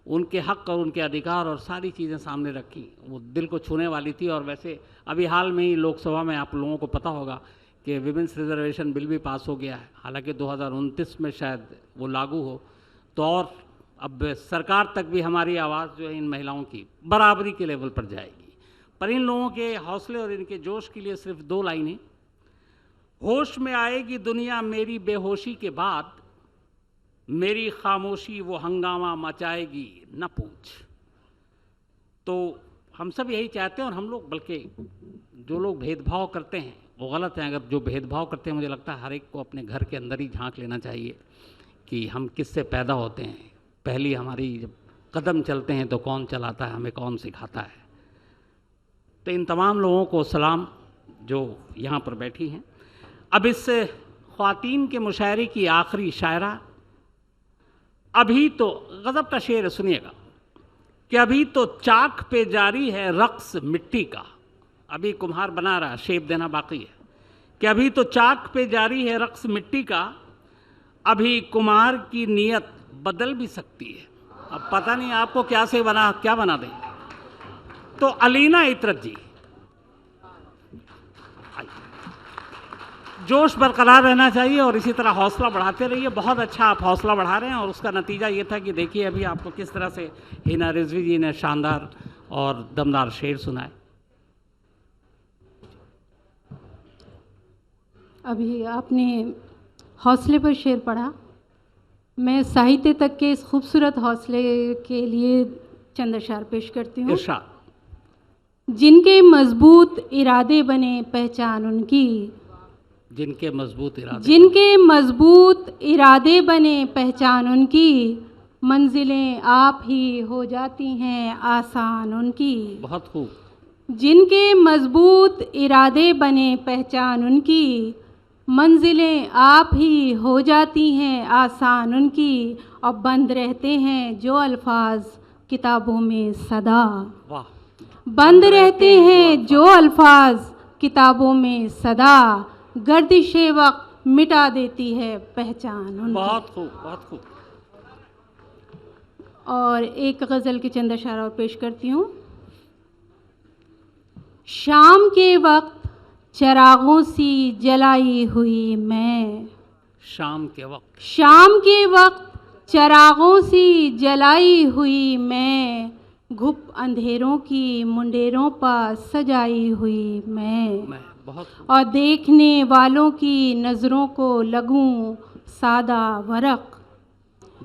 उनके हक़ और उनके अधिकार और सारी चीज़ें सामने रखी, वो दिल को छूने वाली थी। और वैसे अभी हाल में ही लोकसभा में आप लोगों को पता होगा कि विमेंस रिजर्वेशन बिल भी पास हो गया है, हालांकि 2029 में शायद वो लागू हो, तो और अब सरकार तक भी हमारी आवाज़ जो है इन महिलाओं की बराबरी के लेवल पर जाएगी। पर इन लोगों के हौसले और इनके जोश के लिए सिर्फ 2 लाइनें, होश में आएगी दुनिया मेरी बेहोशी के बाद, मेरी खामोशी वो हंगामा मचाएगी न पूछ। तो हम सब यही चाहते हैं, और हम लोग बल्कि जो लोग भेदभाव करते हैं वो गलत हैं। अगर जो भेदभाव करते हैं, मुझे लगता है हर एक को अपने घर के अंदर ही झांक लेना चाहिए कि हम किससे पैदा होते हैं। पहली हमारी जब कदम चलते हैं तो कौन चलाता है, हमें कौन सिखाता है। तो इन तमाम लोगों को सलाम जो यहाँ पर बैठी हैं। अब इस ख़वातीन के मुशायरे की आखिरी शायरा, अभी तो गज़ब का शेर सुनिएगा कि अभी तो चाक पे जारी है रक़्स मिट्टी का, अभी कुम्हार बना रहा, शेप देना बाकी है, कि अभी तो चाक पे जारी है रक़्स मिट्टी का, अभी कुम्हार की नीयत बदल भी सकती है। अब पता नहीं आपको क्या से बना क्या बना दें। तो अलीना इतरत जी, जोश बरकरार रहना चाहिए और इसी तरह हौसला बढ़ाते रहिए। बहुत अच्छा आप हौसला बढ़ा रहे हैं और उसका नतीजा ये था कि देखिए अभी आपको किस तरह से हिना रिजवी जी ने शानदार और दमदार शेर सुनाए। अभी आपने हौसले पर शेर पढ़ा, मैं साहित्य तक के इस खूबसूरत हौसले के लिए चंद अशआर पेश करती हूँ। इरशाद। जिनके मजबूत इरादे बने पहचान उनकी, जिनके मजबूत इरादे, जिनके मजबूत इरादे बने पहचान उनकी, मंजिलें आप ही हो जाती हैं आसान उनकी। बहुत खूब। जिनके मजबूत इरादे बने पहचान उनकी, मंजिलें आप ही हो जाती हैं आसान उनकी। और बंद रहते हैं जो अल्फाज किताबों में सदा, वाह। बंद रहते हैं जो अल्फाज किताबों में सदा, गर्दिशे वक्त मिटा देती है पहचान उनकी। बहुत खूब, बहुत खूब। और एक गज़ल की चंद अशआर और पेश करती हूँ। शाम के वक्त चरागों सी जलाई हुई मैं, शाम के वक्त, शाम के वक्त चरागों सी जलाई हुई मैं, घुप अंधेरों की मुंडेरों पर सजाई हुई मैं। बहुत खूब। और देखने वालों की नज़रों को लगूं सादा वरक,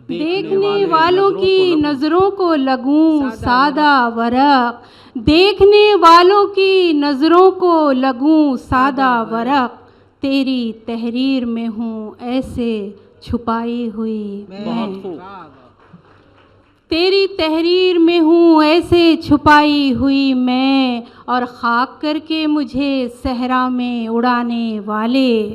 देखने वालों की नज़रों को लगूं सादा वरक, देखने वालों की नज़रों को लगूं सादा वरक, तेरी तहरीर में हूँ ऐसे छुपाई हुई मैं, तेरी तहरीर में हूँ ऐसे छुपाई हुई मैं। और खाक करके मुझे सहरा में उड़ाने वाले,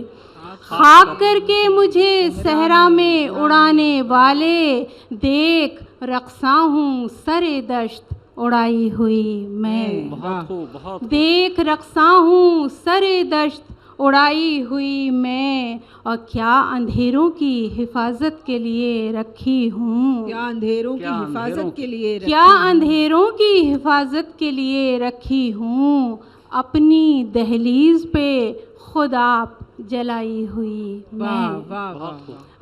खाक करके मुझे सहरा में उड़ाने वाले, देख रक़्सा हूँ सरे दश्त उड़ाई हुई मैं। बहुत खूब, बहुत खूब। देख रक़्सा हूँ सरे दश्त उड़ाई हुई मैं। और क्या अंधेरों की हिफाजत के लिए रखी हूँ, क्या अंधेरों की हिफाजत के लिए, क्या अंधेरों की हिफाजत के लिए रखी हूँ, अपनी दहलीज पे खुद आप जलाई हुई मैं,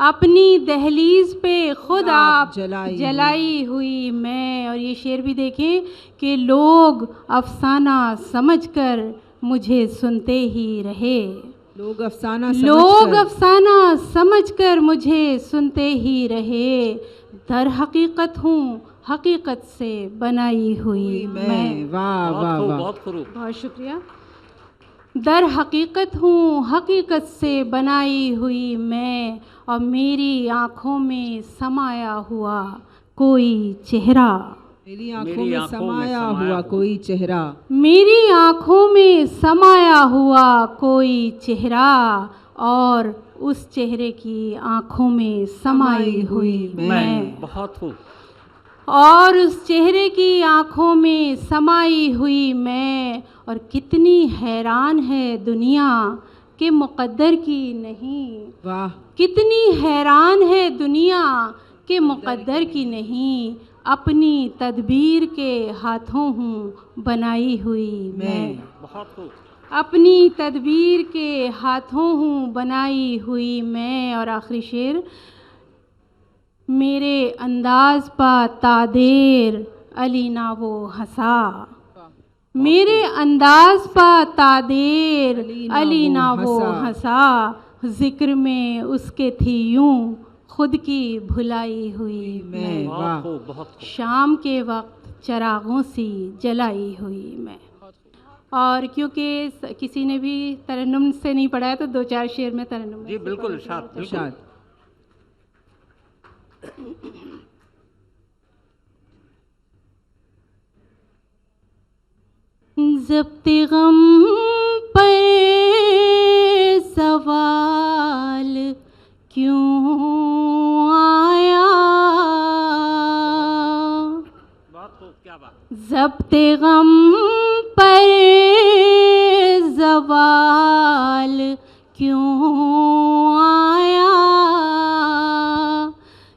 अपनी दहलीज पे खुद आप जलाई हुई मैं। और ये शेर भी देखें कि लोग अफसाना समझकर मुझे सुनते ही रहे, लोग अफसाना समझकर मुझे सुनते ही रहे, दर हकीकत हूँ हकीकत से बनाई हुई मैं। वाह वाह वाह, बहुत खूब, बहुत शुक्रिया। दर हकीकत हूँ हकीकत से बनाई हुई मैं, और मेरी आँखों में समाया हुआ कोई चेहरा, मेरी आँखों में समाया हुआ कोई चेहरा, मेरी आँखों में समाया हुआ कोई चेहरा, और उस चेहरे की आँखों में समाई हुई मैं। बहुत खूब। और उस चेहरे की आँखों में समाई हुई मैं। और कितनी हैरान है दुनिया के मुक़द्दर की नहीं, वाह, कितनी हैरान है दुनिया के मुक़द्दर की नहीं, अपनी तदबीर के हाथों हूँ बनाई हुई मैं। बहुत खूब। अपनी तदबीर के हाथों हूँ बनाई हुई मैं। और आखिरी शेर, मेरे अंदाज पा तादेर अलीना वो हंसा, मेरे अंदाज पा तादेर अलीना वो हंसा, जिक्र में उसके थी यूं खुद की भुलाई हुई मैं। बहुत शाम के वक्त चरागों सी जलाई हुई मैं। और क्योंकि किसी ने भी तरन्नुम से नहीं पढ़ा है तो दो चार शेर में तरन्नुम। जी बिल्कुल इरशाद। ज़ब्ते गम पर सवाल क्यों आया, क्या बात। ज़ब्ते गम पर सवाल क्यों आया,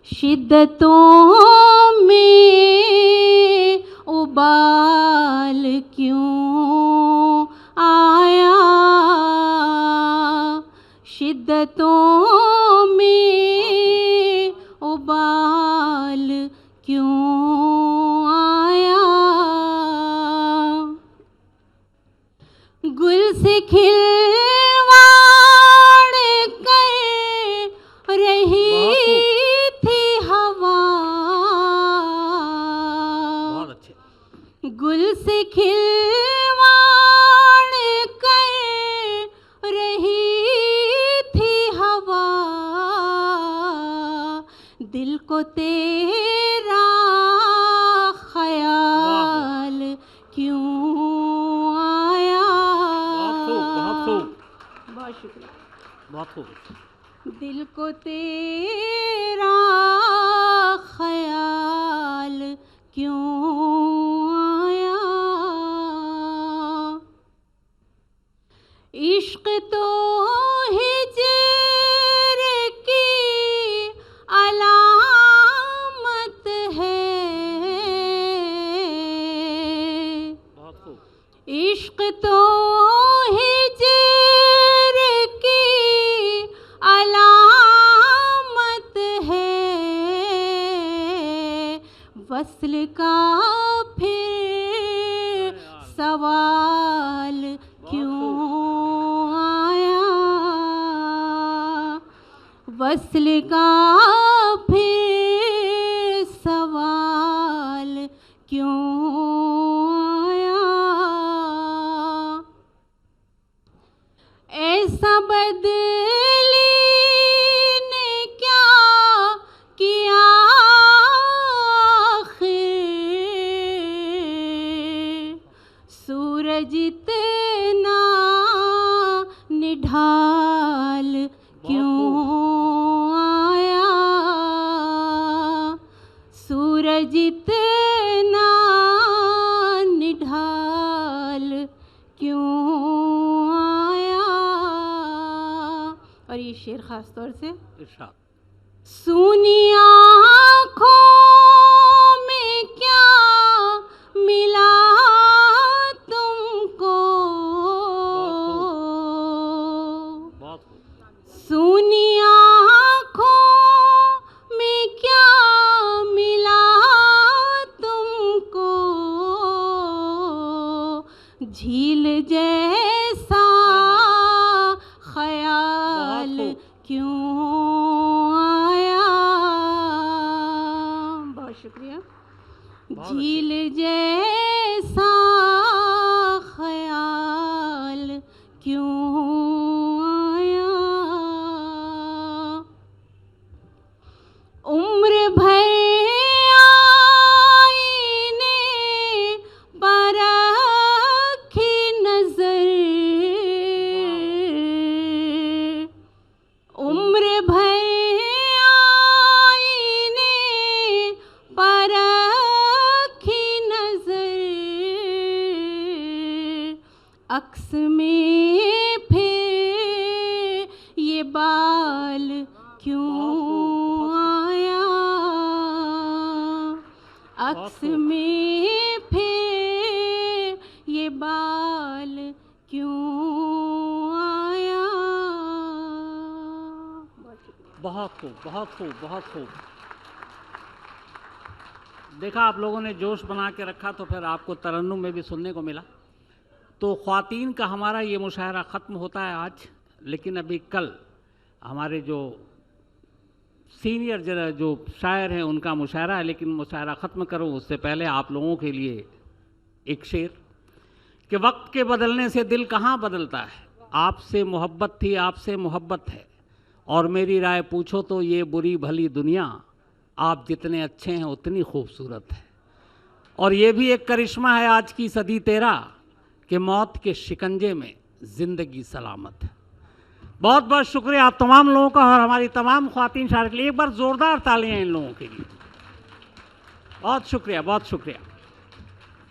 शिद्दतों में उबाल क्यों आया। गुल से खिलवाड़ कर रही थी हवा, बहुत अच्छे। गुल से खिलवाड़ कर रही थी हवा, दिल को तेरा ख्याल क्यों आया। बहुत खूब, बहुत शुक्रिया। बहुत खूब। दिल को तेरा ख्याल क्यों आया। इश्क तो हिजर की अलामत है, बहुत खूब। इश्क तो हिजर की अलामत है, वस्ल का फिर सवाल क्यों आया। वस्ल का फिर सवाल क्यों आया। ऐसा बदली ने क्या किया आखिर, सूरज इतना निढाल क्यों आया। सूरज इतना निढाल क्यों आया। और ये शेर खास तौर से इरशाद। सुनी आँखों में क्या मिला तुमको, बहुत खूब। सुनी आँखों में क्या मिला तुमको, झील जैसा ख्याल क्यों आया। बहुत शुक्रिया। झील जैसा ख्याल क्यों आया। उम्र भर आईने पर रखी नजर, उम्र भर आईने पर रखी नजर, अक्स में फिर ये बाल क्यों आया। अक्स में फिर ये बाल क्यों आया। बहुत खूब, बहुत खूब, बहुत खूब। देखा, आप लोगों ने जोश बना के रखा तो फिर आपको तरन्नुम में भी सुनने को मिला। तो ख्वातीन का हमारा ये मुशायरा ख़त्म होता है आज, लेकिन अभी कल हमारे जो सीनियर जो शायर हैं उनका मुशायरा है। लेकिन मुशायरा ख़त्म करूं उससे पहले आप लोगों के लिए एक शेर कि वक्त के बदलने से दिल कहाँ बदलता है, आपसे मोहब्बत थी आपसे मोहब्बत है, और मेरी राय पूछो तो ये बुरी भली दुनिया आप जितने अच्छे हैं उतनी खूबसूरत है। और ये भी एक करिश्मा है आज की सदी तेरा कि मौत के शिकंजे में ज़िंदगी सलामत है। बहुत बहुत शुक्रिया आप तमाम लोगों का और हमारी तमाम ख्वातीन शायर के लिए। एक बार ज़ोरदार तालियां इन लोगों के लिए। बहुत शुक्रिया, बहुत शुक्रिया।